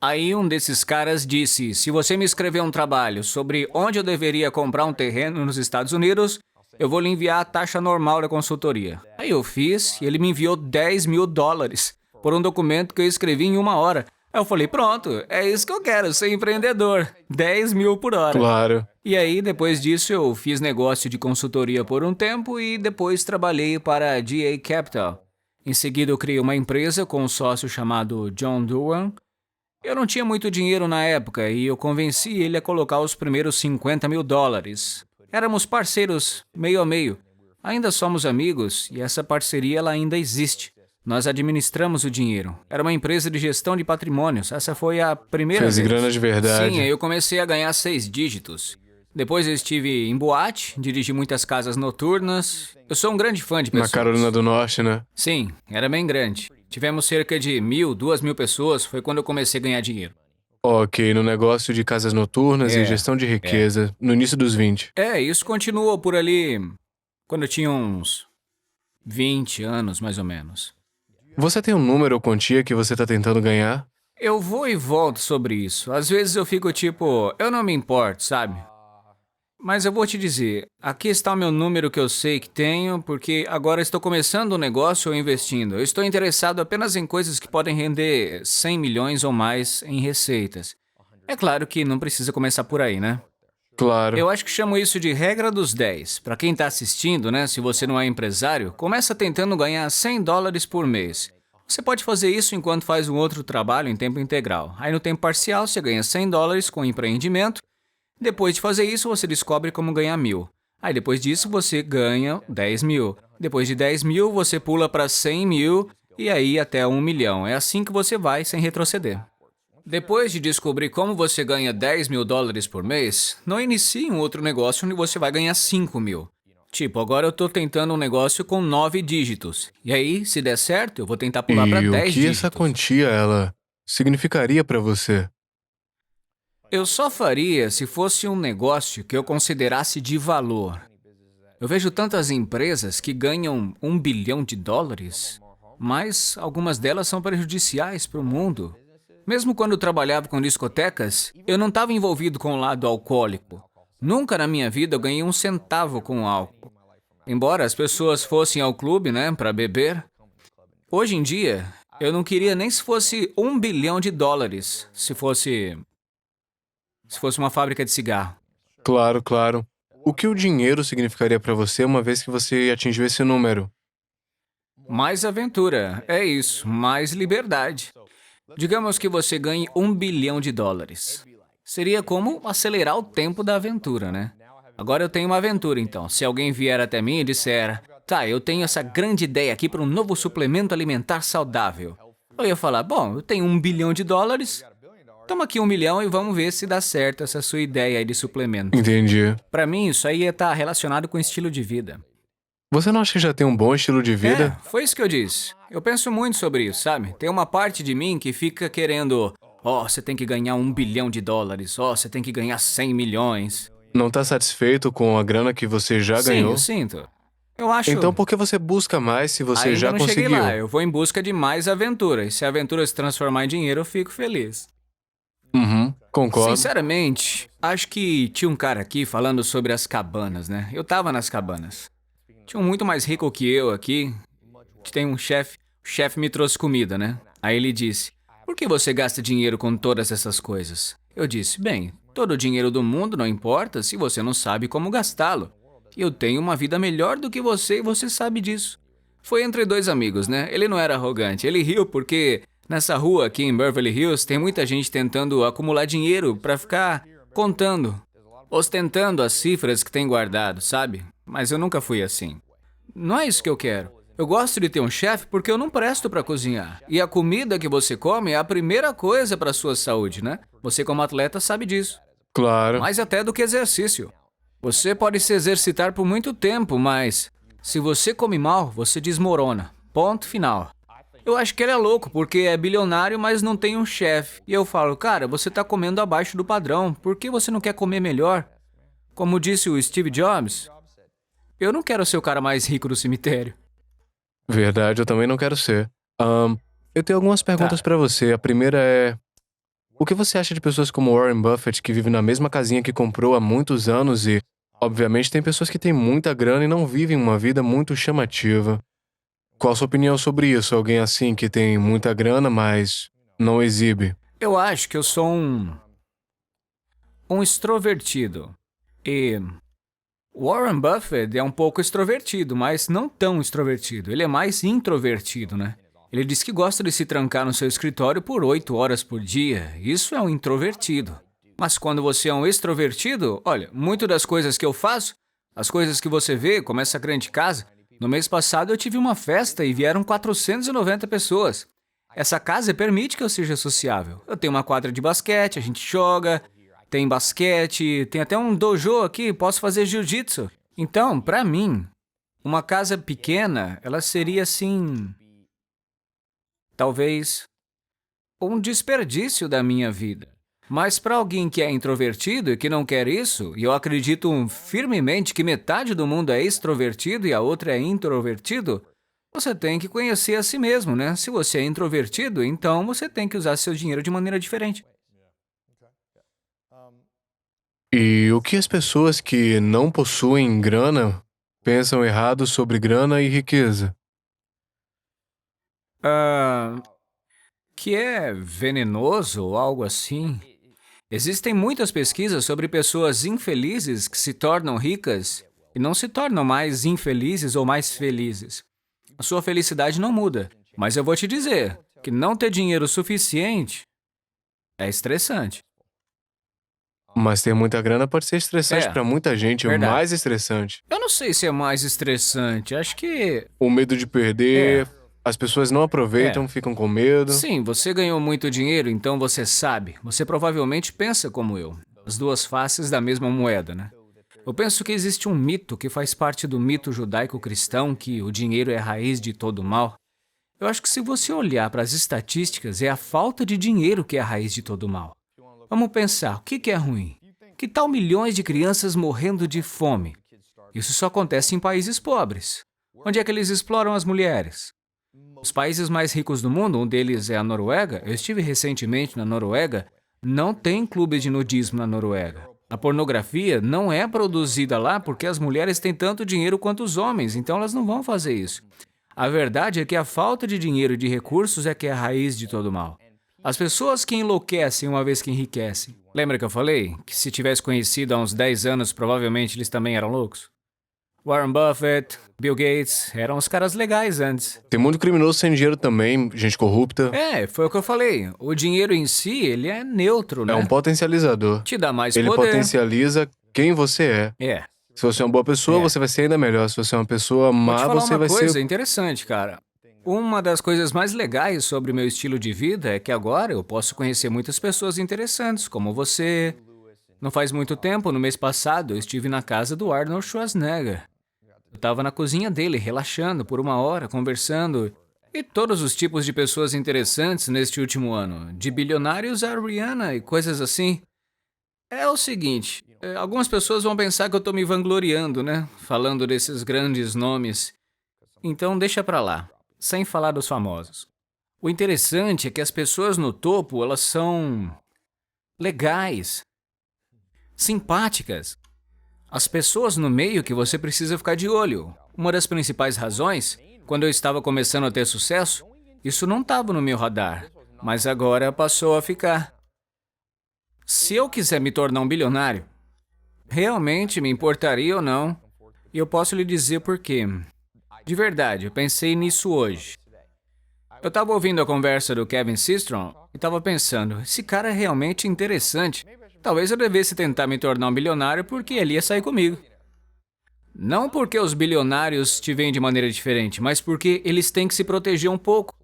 Aí um desses caras disse, se você me escrever um trabalho sobre onde eu deveria comprar um terreno nos Estados Unidos, eu vou lhe enviar a taxa normal da consultoria. Aí eu fiz e ele me enviou 10 mil dólares por um documento que eu escrevi em 1 hora. Aí eu falei, pronto, é isso que eu quero, ser empreendedor. 10 mil por hora. Claro. E aí, depois disso, eu fiz negócio de consultoria por um tempo e depois trabalhei para a GA Capital. Em seguida, eu criei uma empresa com um sócio chamado John Duan. Eu não tinha muito dinheiro na época e eu convenci ele a colocar os primeiros $50.000. Éramos parceiros, meio a meio. Ainda somos amigos e essa parceria ela ainda existe. Nós administramos o dinheiro. Era uma empresa de gestão de patrimônios. Essa foi a primeira Fez vez. grana de verdade. Sim, aí eu comecei a ganhar 6 dígitos. Depois eu estive em boate, dirigi muitas casas noturnas. Eu sou um grande fã de pessoas. Na Carolina do Norte, né? Sim, era bem grande. Tivemos cerca de 1.000, 2.000 pessoas. Foi quando eu comecei a ganhar dinheiro. Ok, no negócio de casas noturnas e gestão de riqueza, no início dos 20. Isso continuou por ali quando eu tinha uns 20 anos, mais ou menos. Você tem um número ou quantia que você tá tentando ganhar? Eu vou e volto sobre isso. Às vezes eu fico tipo, eu não me importo, sabe? Mas eu vou te dizer, aqui está o meu número que eu sei que tenho, porque agora estou começando um negócio ou investindo. Eu estou interessado apenas em coisas que podem render 100 milhões ou mais em receitas. É claro que não precisa começar por aí, né? Claro. Eu acho que chamo isso de regra dos 10. Para quem está assistindo, né, se você não é empresário, começa tentando ganhar $100 por mês. Você pode fazer isso enquanto faz um outro trabalho em tempo integral. Aí no tempo parcial você ganha $100 com empreendimento. Depois de fazer isso, você descobre como ganhar 1.000. Aí depois disso você ganha 10 mil. Depois de 10 mil, você pula para 100 mil e aí até 1 milhão. É assim que você vai sem retroceder. Depois de descobrir como você ganha $10.000 por mês, não inicie um outro negócio onde você vai ganhar 5 mil. Tipo, agora eu tô tentando um negócio com 9 dígitos. E aí, se der certo, eu vou tentar pular para E 10 o que dígitos. essa quantia, ela significaria pra você? Eu só faria se fosse um negócio que eu considerasse de valor. Eu vejo tantas empresas que ganham $1 bilhão, mas algumas delas são prejudiciais para o mundo. Mesmo quando eu trabalhava com discotecas, eu não estava envolvido com o lado alcoólico. Nunca na minha vida eu ganhei um centavo com álcool. Embora as pessoas fossem ao clube, né, para beber. Hoje em dia, eu não queria nem se fosse $1 bilhão, se fosse uma fábrica de cigarro. Claro, claro. O que o dinheiro significaria pra você uma vez que você atingiu esse número? Mais aventura, é isso, mais liberdade. Digamos que você ganhe $1 bilhão. Seria como acelerar o tempo da aventura, né? Agora eu tenho uma aventura, então. Se alguém vier até mim e disser, tá, eu tenho essa grande ideia aqui para um novo suplemento alimentar saudável. Eu ia falar, bom, eu tenho $1 bilhão, toma aqui 1 milhão e vamos ver se dá certo essa sua ideia aí de suplemento. Entendi. Para mim, isso aí ia estar relacionado com estilo de vida. Você não acha que já tem um bom estilo de vida? Foi isso que eu disse. Eu penso muito sobre isso, sabe? Tem uma parte de mim que fica querendo, você tem que ganhar $1 bilhão, você tem que ganhar 100 milhões. Não tá satisfeito com a grana que você já Sim, ganhou? eu sinto. Eu acho... Então por que você busca mais se você Ainda já não conseguiu? cheguei lá, eu vou em busca de mais aventura. E se a aventura se transformar em dinheiro, eu fico feliz. Concordo. Sinceramente, acho que tinha um cara aqui falando sobre as cabanas, né? Eu tava nas cabanas. Tinha um muito mais rico que eu aqui, que tem um chefe. O chefe me trouxe comida, né? Aí ele disse, por que você gasta dinheiro com todas essas coisas? Eu disse, bem, todo o dinheiro do mundo não importa se você não sabe como gastá-lo. Eu tenho uma vida melhor do que você e você sabe disso. Foi entre dois amigos, né? Ele não era arrogante, ele riu porque nessa rua aqui em Beverly Hills tem muita gente tentando acumular dinheiro para ficar contando, ostentando as cifras que tem guardado, sabe? Mas eu nunca fui assim. Não é isso que eu quero. Eu gosto de ter um chefe porque eu não presto para cozinhar. E a comida que você come é a primeira coisa para sua saúde, né? Você como atleta sabe disso. Claro. Mais até do que exercício. Você pode se exercitar por muito tempo, mas se você come mal, você desmorona. Ponto final. Eu acho que ele é louco porque é bilionário, mas não tem um chefe. E eu falo, cara, você tá comendo abaixo do padrão. Por que você não quer comer melhor? Como disse o Steve Jobs, eu não quero ser o cara mais rico do cemitério. Verdade, eu também não quero ser. Eu tenho algumas perguntas pra você. A primeira é... O que você acha de pessoas como Warren Buffett, que vive na mesma casinha que comprou há muitos anos e, obviamente, tem pessoas que têm muita grana e não vivem uma vida muito chamativa. Qual a sua opinião sobre isso? Alguém assim que tem muita grana, mas não exibe. Eu acho que eu sou um extrovertido. E Warren Buffett é um pouco extrovertido, mas não tão extrovertido. Ele é mais introvertido, né? Ele diz que gosta de se trancar no seu escritório por 8 horas por dia. Isso é um introvertido. Mas quando você é um extrovertido, olha, muito das coisas que eu faço, as coisas que você vê, como essa grande casa, no mês passado eu tive uma festa e vieram 490 pessoas. Essa casa permite que eu seja sociável. Eu tenho uma quadra de basquete, a gente joga, tem basquete, tem até um dojo aqui, posso fazer jiu-jitsu. Então, pra mim, uma casa pequena, ela seria assim, talvez um desperdício da minha vida. Mas para alguém que é introvertido e que não quer isso, e eu acredito firmemente que metade do mundo é extrovertido e a outra é introvertido, você tem que conhecer a si mesmo, né? Se você é introvertido, então você tem que usar seu dinheiro de maneira diferente. E o que as pessoas que não possuem grana pensam errado sobre grana e riqueza? Que é venenoso ou algo assim. Existem muitas pesquisas sobre pessoas infelizes que se tornam ricas e não se tornam mais infelizes ou mais felizes. A sua felicidade não muda, mas eu vou te dizer que não ter dinheiro suficiente é estressante. Mas ter muita grana pode ser estressante É, pra muita gente, é verdade. mais estressante. Eu não sei se é mais estressante, acho que... O medo de perder, as pessoas não aproveitam, É. ficam com medo. Sim, você ganhou muito dinheiro, então você sabe. Você provavelmente pensa como eu. As duas faces da mesma moeda, né? Eu penso que existe um mito que faz parte do mito judaico-cristão, que o dinheiro é a raiz de todo mal. Eu acho que se você olhar para as estatísticas, é a falta de dinheiro que é a raiz de todo mal. Vamos pensar, o que é ruim? Que tal milhões de crianças morrendo de fome? Isso só acontece em países pobres. Onde é que eles exploram as mulheres? Os países mais ricos do mundo, um deles é a Noruega, eu estive recentemente na Noruega, não tem clube de nudismo na Noruega. A pornografia não é produzida lá porque as mulheres têm tanto dinheiro quanto os homens, então elas não vão fazer isso. A verdade é que a falta de dinheiro e de recursos é que é a raiz de todo mal. As pessoas que enlouquecem uma vez que enriquecem. Lembra que eu falei que se tivesse conhecido há uns 10 anos, provavelmente eles também eram loucos? Warren Buffett, Bill Gates, eram os caras legais antes. Tem muito criminoso sem dinheiro também, gente corrupta. É, foi o que eu falei. O dinheiro em si, ele é neutro, né? É um potencializador. Te dá mais Ele poder. potencializa quem você é. É. Se você é uma boa pessoa, É. você vai ser ainda melhor. Se você é uma pessoa Vou te má, falar você uma vai coisa ser... interessante, cara. Uma das coisas mais legais sobre o meu estilo de vida é que agora eu posso conhecer muitas pessoas interessantes, como você. Não faz muito tempo, no mês passado, eu estive na casa do Arnold Schwarzenegger. Eu estava na cozinha dele, relaxando por 1 hora, conversando. E todos os tipos de pessoas interessantes neste último ano. De bilionários a Rihanna e coisas assim. É o seguinte, algumas pessoas vão pensar que eu estou me vangloriando, né? Falando desses grandes nomes. Então deixa pra lá, sem falar dos famosos. O interessante é que as pessoas no topo, elas são legais, simpáticas. As pessoas no meio que você precisa ficar de olho. Uma das principais razões, quando eu estava começando a ter sucesso, isso não estava no meu radar, mas agora passou a ficar. Se eu quiser me tornar um bilionário, realmente me importaria ou não, e eu posso lhe dizer por quê. De verdade, eu pensei nisso hoje. Eu estava ouvindo a conversa do Kevin Systrom e estava pensando, esse cara é realmente interessante. Talvez eu devesse tentar me tornar um bilionário porque ele ia sair comigo. Não porque os bilionários te veem de maneira diferente, mas porque eles têm que se proteger um pouco.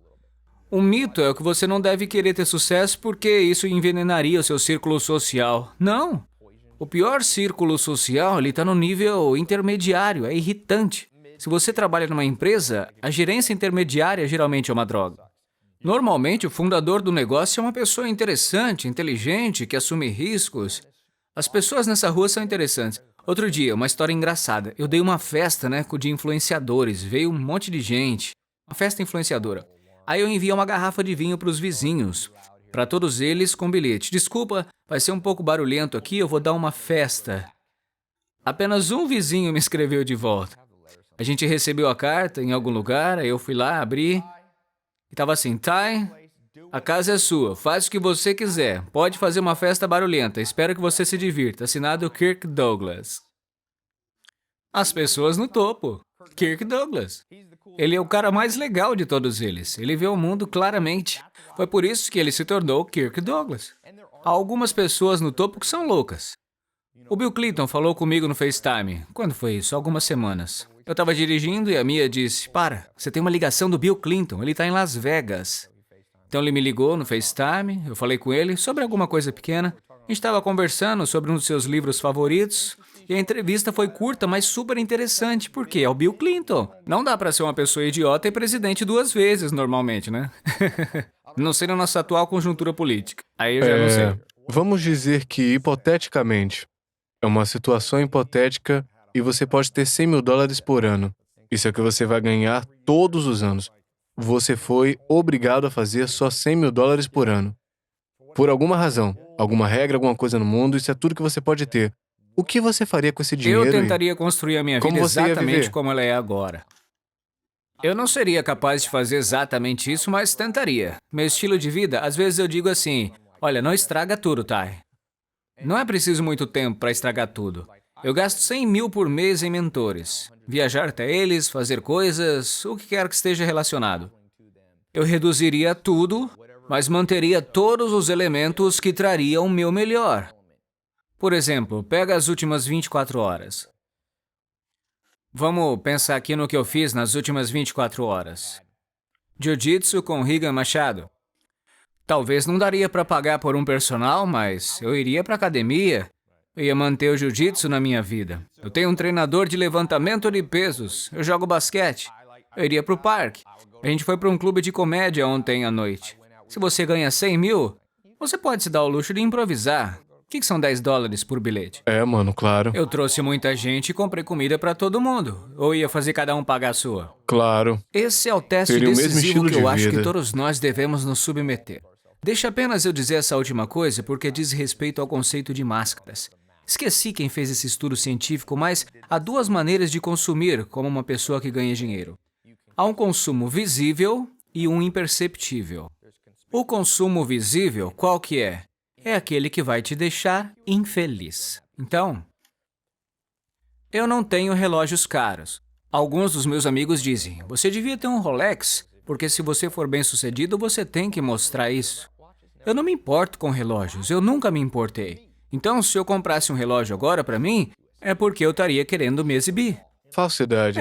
Um mito é o que você não deve querer ter sucesso porque isso envenenaria o seu círculo social. Não! O pior círculo social, ele está no nível intermediário, é irritante. Se você trabalha numa empresa, a gerência intermediária geralmente é uma droga. Normalmente, o fundador do negócio é uma pessoa interessante, inteligente, que assume riscos. As pessoas nessa rua são interessantes. Outro dia, uma história engraçada. Eu dei uma festa, de influenciadores. Veio um monte de gente. Uma festa influenciadora. Aí eu enviei uma garrafa de vinho para os vizinhos. Para todos eles com bilhete. Desculpa, vai ser um pouco barulhento aqui, eu vou dar uma festa. Apenas um vizinho me escreveu de volta. A gente recebeu a carta em algum lugar, aí eu fui lá, abri, e tava assim, Ty, a casa é sua, faz o que você quiser, pode fazer uma festa barulhenta, espero que você se divirta. Assinado Kirk Douglas. As pessoas no topo. Kirk Douglas. Ele é o cara mais legal de todos eles. Ele vê o mundo claramente. Foi por isso que ele se tornou Kirk Douglas. Há algumas pessoas no topo que são loucas. O Bill Clinton falou comigo no FaceTime. Quando foi isso? Algumas semanas. Eu estava dirigindo e a Mia disse, para, você tem uma ligação do Bill Clinton, ele está em Las Vegas. Então ele me ligou no FaceTime, eu falei com ele sobre alguma coisa pequena. A gente estava conversando sobre um dos seus livros favoritos. E a entrevista foi curta, mas super interessante, porque é o Bill Clinton. Não dá para ser uma pessoa idiota e presidente 2 vezes, normalmente, né? Não sei na nossa atual conjuntura política. Aí eu já não sei. Vamos dizer que, hipoteticamente, é uma situação hipotética e você pode ter $100 mil por ano. Isso é o que você vai ganhar todos os anos. Você foi obrigado a fazer só $100 mil por ano. Por alguma razão, alguma regra, alguma coisa no mundo, isso é tudo que você pode ter. O que você faria com esse dinheiro? Eu tentaria construir a minha vida exatamente como ela é agora. Eu não seria capaz de fazer exatamente isso, mas tentaria. Meu estilo de vida, às vezes eu digo assim, olha, não estraga tudo, Ty. Não é preciso muito tempo para estragar tudo. Eu gasto 100 mil por mês em mentores. Viajar até eles, fazer coisas, o que quer que esteja relacionado. Eu reduziria tudo, mas manteria todos os elementos que trariam o meu melhor. Por exemplo, pega as últimas 24 horas. Vamos pensar aqui no que eu fiz nas últimas 24 horas. Jiu-jitsu com Rigan Machado. Talvez não daria para pagar por um personal, mas eu iria para academia. Eu ia manter o jiu-jitsu na minha vida. Eu tenho um treinador de levantamento de pesos. Eu jogo basquete. Eu iria para o parque. A gente foi para um clube de comédia ontem à noite. Se você ganha 100 mil, você pode se dar o luxo de improvisar. O que são $10 por bilhete? Mano, claro. Eu trouxe muita gente e comprei comida para todo mundo. Ou ia fazer cada um pagar a sua? Claro. Esse é o teste Seria o mesmo decisivo estilo que eu de acho que vida. todos nós devemos nos submeter. Deixa apenas eu dizer essa última coisa porque diz respeito ao conceito de máscaras. Esqueci quem fez esse estudo científico, mas há 2 maneiras de consumir como uma pessoa que ganha dinheiro. Há um consumo visível e um imperceptível. O consumo visível, qual que é? É aquele que vai te deixar infeliz. Então, eu não tenho relógios caros. Alguns dos meus amigos dizem, você devia ter um Rolex, porque se você for bem-sucedido, você tem que mostrar isso. Eu não me importo com relógios, eu nunca me importei. Então, se eu comprasse um relógio agora para mim, é porque eu estaria querendo me exibir. Falsidade.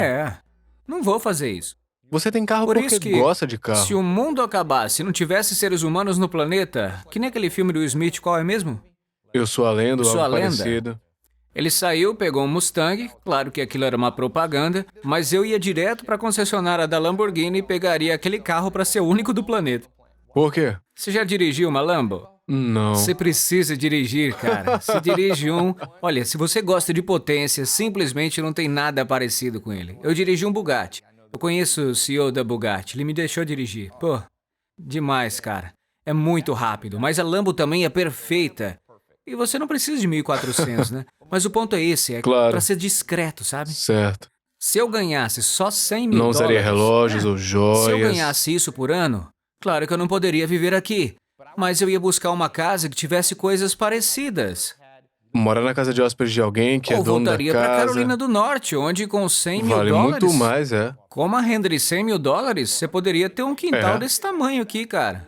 Não vou fazer isso. Você tem carro Por porque isso que, gosta de carro. se o mundo acabasse e não tivesse seres humanos no planeta, que nem aquele filme do Will Smith, qual é mesmo? Eu sou a lenda, Eu sou algo a lenda. parecido. Ele saiu, pegou um Mustang, claro que aquilo era uma propaganda, mas eu ia direto para a concessionária da Lamborghini e pegaria aquele carro para ser o único do planeta. Por quê? Você já dirigiu uma Lambo? Não. Você precisa dirigir, cara. Você dirige um... Olha, se você gosta de potência, simplesmente não tem nada parecido com ele. Eu dirigi um Bugatti. Eu conheço o CEO da Bugatti, ele me deixou dirigir. Pô, demais, cara. É muito rápido, mas a Lambo também é perfeita. E você não precisa de 1.400, né? Mas o ponto é esse, Claro. pra ser discreto, sabe? Certo. Se eu ganhasse só 100 mil Não usaria dólares, relógios ou joias. se eu ganhasse isso por ano, claro que eu não poderia viver aqui. Mas eu ia buscar uma casa que tivesse coisas parecidas. Morar na casa de hóspedes de alguém que Ou é dono da voltaria para casa. Carolina do Norte, onde com 100 mil Vale dólares... muito mais, Com a renda de 100 mil dólares, você poderia ter um quintal É. desse tamanho aqui, cara.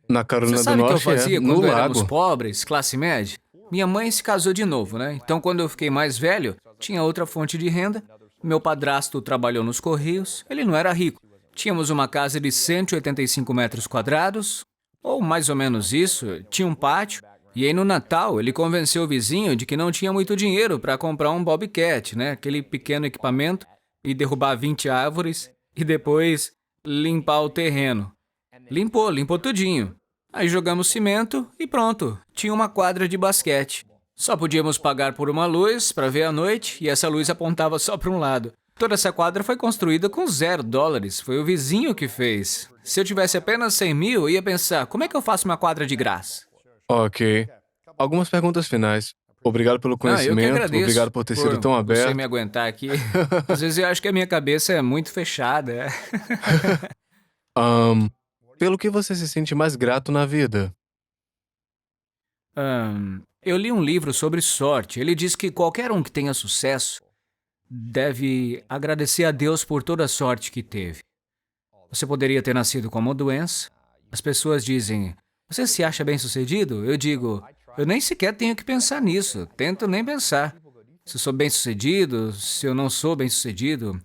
Na Carolina Você do sabe o que eu Norte, fazia no quando éramos lago. pobres, classe média? Minha mãe se casou de novo, né? Então, quando eu fiquei mais velho, tinha outra fonte de renda. Meu padrasto trabalhou nos Correios. Ele não era rico. Tínhamos uma casa de 185 metros quadrados, ou mais ou menos isso. Tinha um pátio. E aí, no Natal, ele convenceu o vizinho de que não tinha muito dinheiro para comprar um Bobcat, né? Aquele pequeno equipamento, e derrubar 20 árvores, e depois limpar o terreno. Limpou tudinho. Aí jogamos cimento e pronto, tinha uma quadra de basquete. Só podíamos pagar por uma luz para ver à noite e essa luz apontava só para um lado. Toda essa quadra foi construída com $0, foi o vizinho que fez. Se eu tivesse apenas 100 mil, eu ia pensar, como é que eu faço uma quadra de graça? Ok. Algumas perguntas finais. Obrigado pelo Eu que conhecimento, agradeço obrigado por ter sido tão você aberto. me aguentar aqui. Às vezes eu acho que a minha cabeça é muito fechada. Ahn, Pelo que você se sente mais grato na vida? Eu li um livro sobre sorte. Ele diz que qualquer um que tenha sucesso deve agradecer a Deus por toda a sorte que teve. Você poderia ter nascido com uma doença. As pessoas dizem, você se acha bem-sucedido? Eu digo, eu nem sequer tenho que pensar nisso. Tento nem pensar. Se eu sou bem-sucedido, se eu não sou bem-sucedido.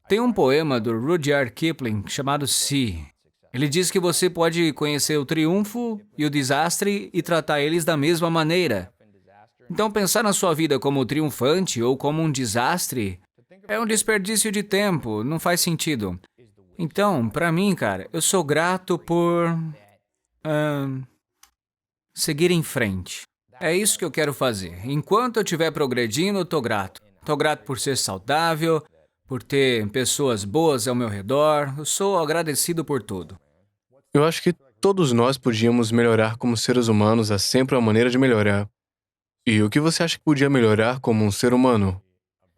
Tem um poema do Rudyard Kipling chamado Si. Ele diz que você pode conhecer o triunfo e o desastre e tratar eles da mesma maneira. Então, pensar na sua vida como triunfante ou como um desastre é um desperdício de tempo, não faz sentido. Então, pra mim, cara, eu sou grato por seguir em frente. É isso que eu quero fazer. Enquanto eu estiver progredindo, eu tô grato. Tô grato por ser saudável, por ter pessoas boas ao meu redor. Eu sou agradecido por tudo. Eu acho que todos nós podíamos melhorar como seres humanos, há sempre uma maneira de melhorar. E o que você acha que podia melhorar como um ser humano?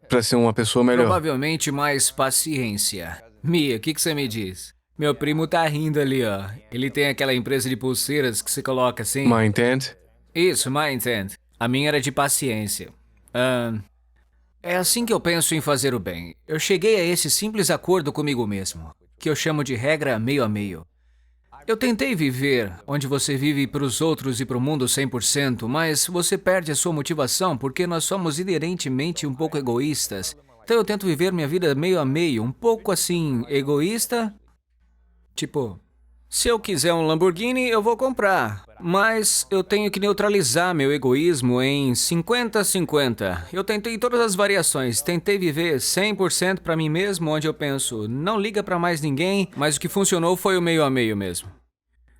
Para ser uma pessoa melhor? Provavelmente mais paciência. Mia, o que você me diz? Meu primo tá rindo ali, ó. Ele tem aquela empresa de pulseiras que você coloca assim. My intent? Isso, my intent. A minha era de paciência. É assim que eu penso em fazer o bem. Eu cheguei a esse simples acordo comigo mesmo, que eu chamo de regra meio a meio. Eu tentei viver onde você vive para os outros e para o mundo 100%, mas você perde a sua motivação porque nós somos inerentemente um pouco egoístas. Então eu tento viver minha vida meio a meio, um pouco assim, egoísta. Tipo, se eu quiser um Lamborghini, eu vou comprar. Mas eu tenho que neutralizar meu egoísmo em 50-50. Eu tentei todas as variações. Tentei viver 100% para mim mesmo, onde eu penso, não liga para mais ninguém, mas o que funcionou foi o meio a meio mesmo.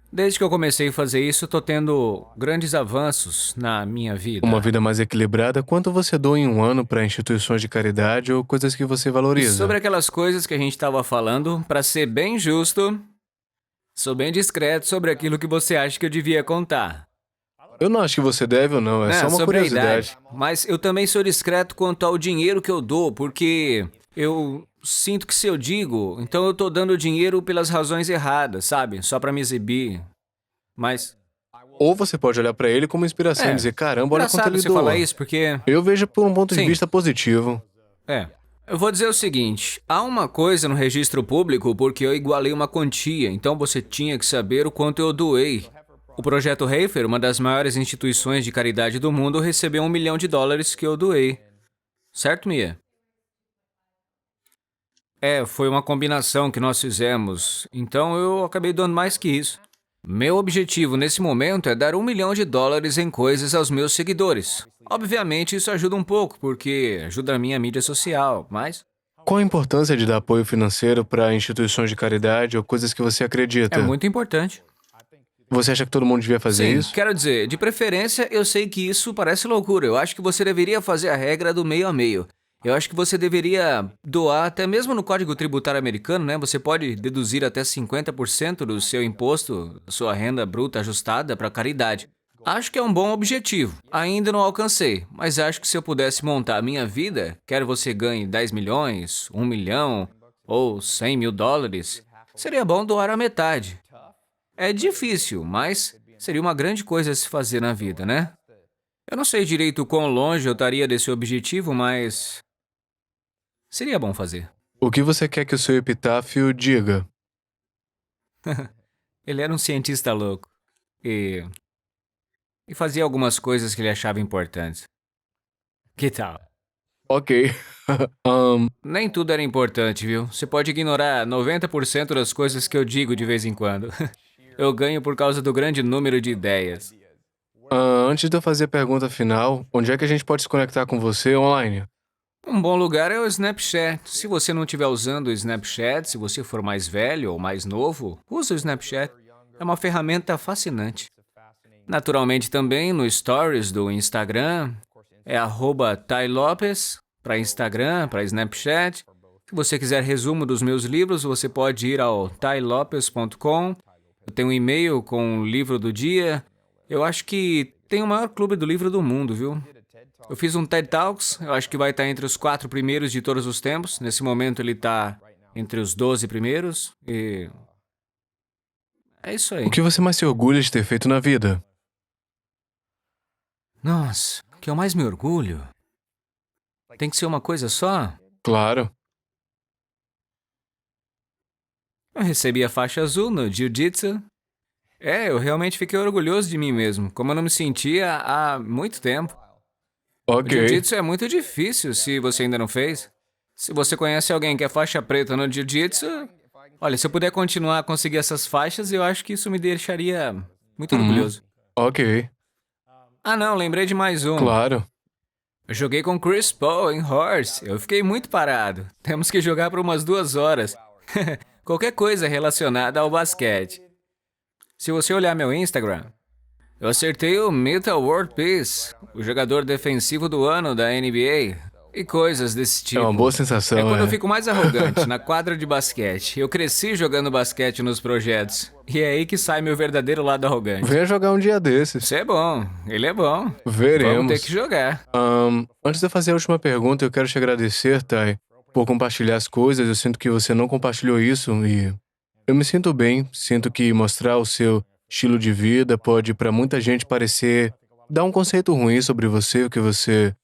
Desde que eu comecei a fazer isso, estou tendo grandes avanços na minha vida. Uma vida mais equilibrada, quanto você doa em um ano para instituições de caridade ou coisas que você E valoriza? sobre aquelas coisas que a gente estava falando, para ser bem justo, sou bem discreto sobre aquilo que você acha que eu devia contar. Eu não acho que você deve ou não, é só uma Sobre a curiosidade. idade. Mas eu também sou discreto quanto ao dinheiro que eu dou, porque eu sinto que se eu digo, então eu tô dando dinheiro pelas razões erradas, sabe? Só pra me exibir. Mas Ou você pode olhar para ele como inspiração É, e dizer, caramba, olha quanto engraçado ele você doa. falar isso, porque Eu vejo por um ponto de Sim. vista positivo. Eu vou dizer o seguinte, há uma coisa no registro público porque eu igualei uma quantia, então você tinha que saber o quanto eu doei. O Projeto Heifer, uma das maiores instituições de caridade do mundo, recebeu $1 milhão que eu doei. Certo, Mia? Foi uma combinação que nós fizemos, então eu acabei dando mais que isso. Meu objetivo nesse momento é dar $1 milhão em coisas aos meus seguidores. Obviamente isso ajuda um pouco, porque ajuda a minha mídia social, mas Qual a importância de dar apoio financeiro para instituições de caridade ou coisas que você acredita? é muito importante. Você acha que todo mundo devia fazer Sim, isso? quero dizer, de preferência, eu sei que isso parece loucura. Eu acho que você deveria fazer a regra do meio a meio. Eu acho que você deveria doar, até mesmo no Código Tributário Americano, né? Você pode deduzir até 50% do seu imposto, da sua renda bruta ajustada para caridade. Acho que é um bom objetivo. Ainda não alcancei, mas acho que se eu pudesse montar a minha vida, quer você ganhe 10 milhões, 1 milhão ou 100 mil dólares, seria bom doar a metade. É difícil, mas seria uma grande coisa a se fazer na vida, né? Eu não sei direito quão longe eu estaria desse objetivo, mas seria bom fazer. O que você quer que o seu epitáfio diga? Ele era um cientista louco e fazia algumas coisas que ele achava importantes. Que tal? Ok. Nem tudo era importante, viu? Você pode ignorar 90% das coisas que eu digo de vez em quando. Eu ganho por causa do grande número de ideias. Antes de eu fazer a pergunta final, onde é que a gente pode se conectar com você online? Um bom lugar é o Snapchat. Se você não estiver usando o Snapchat, se você for mais velho ou mais novo, use o Snapchat. É uma ferramenta fascinante. Naturalmente também no Stories do Instagram, é @TaiLopes para Instagram, para Snapchat. Se você quiser resumo dos meus livros, você pode ir ao tailopes.com. Eu tenho um e-mail com o livro do dia. Eu acho que tem o maior clube do livro do mundo, viu? Eu fiz um TED Talks, eu acho que vai estar entre os 4 primeiros de todos os tempos. Nesse momento ele está entre os 12 primeiros e... é isso aí. O que você mais se orgulha de ter feito na vida? Nossa, o que eu mais me orgulho? Tem que ser uma coisa só? Claro. Eu recebi a faixa azul no Jiu-Jitsu. Eu realmente fiquei orgulhoso de mim mesmo, como eu não me sentia há muito tempo. O Ok. Jiu-Jitsu é muito difícil se você ainda não fez. Se você conhece alguém que é faixa preta no Jiu-Jitsu, olha, se eu puder continuar a conseguir essas faixas, eu acho que isso me deixaria muito orgulhoso. Ok. Ah não, lembrei de mais um. Claro. Eu joguei com Chris Paul em Horse. Eu fiquei muito parado. Temos que jogar por umas 2 horas. Qualquer coisa relacionada ao basquete. Se você olhar meu Instagram, eu acertei o Metal World Peace, o jogador defensivo do ano da NBA, e coisas desse tipo. É uma boa sensação, É quando eu é. fico mais arrogante, na quadra de basquete. Eu cresci jogando basquete nos projetos. E é aí que sai meu verdadeiro lado arrogante. Venha jogar um dia desses. Isso é bom, ele é bom. Veremos. Vamos ter que jogar. Antes de eu fazer a última pergunta, eu quero te agradecer, Thay, por compartilhar as coisas. Eu sinto que você não compartilhou isso e eu me sinto bem. Sinto que mostrar o seu estilo de vida pode, para muita gente, parecer dar um conceito ruim sobre você, o que você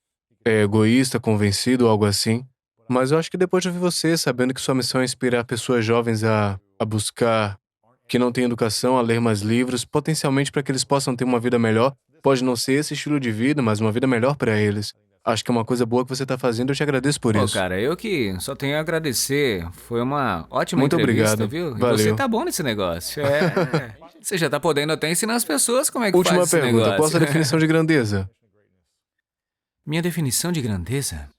é egoísta, convencido ou algo assim. Mas eu acho que depois de ouvir você, sabendo que sua missão é inspirar pessoas jovens a buscar, que não têm educação, a ler mais livros, potencialmente para que eles possam ter uma vida melhor, pode não ser esse estilo de vida, mas uma vida melhor para eles. Acho que é uma coisa boa que você está fazendo, eu te agradeço por Pô, isso. cara, eu que só tenho a agradecer. Foi uma ótima Muito entrevista, obrigado. viu? E Valeu. você tá bom nesse negócio. Você já tá podendo até ensinar as pessoas como é que Última faz esse pergunta, negócio. qual a sua definição de grandeza? Minha definição de grandeza?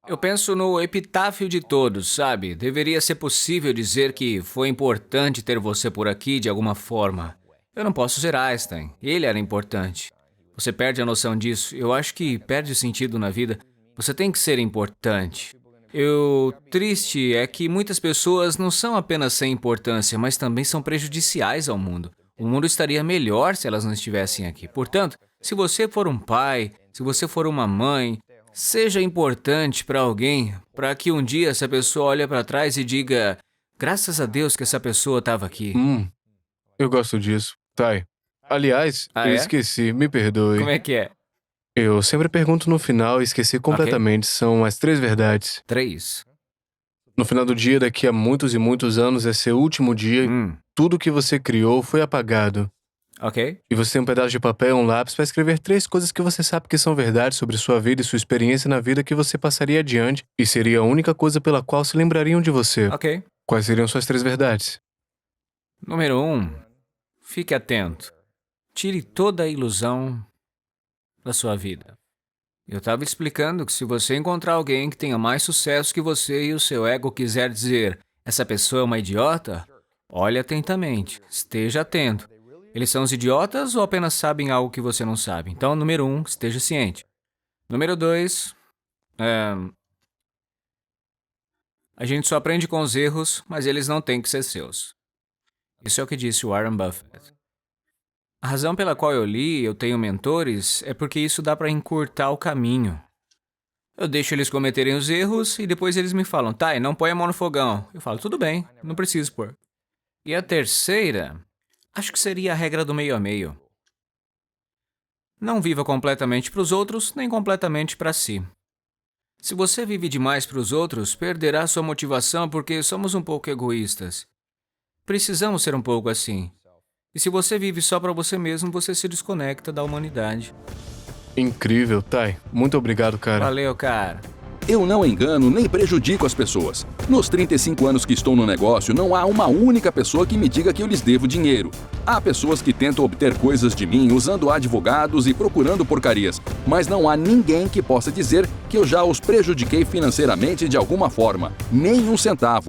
Eu penso no epitáfio de todos, sabe? Deveria ser possível dizer que foi importante ter você por aqui de alguma forma. Eu não posso ser Einstein. Ele era importante. Você perde a noção disso. Eu acho que perde o sentido na vida. Você tem que ser importante. Triste é que muitas pessoas não são apenas sem importância, mas também são prejudiciais ao mundo. O mundo estaria melhor se elas não estivessem aqui. Portanto, se você for um pai, se você for uma mãe, seja importante para alguém, para que um dia essa pessoa olhe para trás e diga: graças a Deus que essa pessoa estava aqui. Eu gosto disso. Thay. Aliás, Ah, eu é? esqueci, me perdoe. Como é que é? Eu sempre pergunto no final e esqueci completamente. São as 3 verdades. 3. No final do dia, daqui a muitos e muitos anos, é seu último dia e tudo que você criou foi apagado. Ok. E você tem um pedaço de papel e um lápis para escrever 3 coisas que você sabe que são verdades sobre sua vida e sua experiência na vida que você passaria adiante e seria a única coisa pela qual se lembrariam de você. Ok. Quais seriam suas 3 verdades? Número 1. Fique atento. Tire toda a ilusão da sua vida. Eu estava explicando que se você encontrar alguém que tenha mais sucesso que você e o seu ego quiser dizer: essa pessoa é uma idiota, olhe atentamente, esteja atento. Eles são os idiotas ou apenas sabem algo que você não sabe? Então, número 1, esteja ciente. Número 2, a gente só aprende com os erros, mas eles não têm que ser seus. Isso é o que disse o Warren Buffett. A razão pela qual eu li, eu tenho mentores, é porque isso dá para encurtar o caminho. Eu deixo eles cometerem os erros e depois eles me falam: Thay, não põe a mão no fogão. Eu falo: tudo bem, não preciso pôr. E a terceira, acho que seria a regra do meio a meio. Não viva completamente para os outros, nem completamente para si. Se você vive demais para os outros, perderá sua motivação porque somos um pouco egoístas. Precisamos ser um pouco assim. E se você vive só para você mesmo, você se desconecta da humanidade. Incrível, Thay. Muito obrigado, cara. Valeu, cara. Eu não engano nem prejudico as pessoas. Nos 35 anos que estou no negócio, não há uma única pessoa que me diga que eu lhes devo dinheiro. Há pessoas que tentam obter coisas de mim usando advogados e procurando porcarias, mas não há ninguém que possa dizer que eu já os prejudiquei financeiramente de alguma forma, nem um centavo.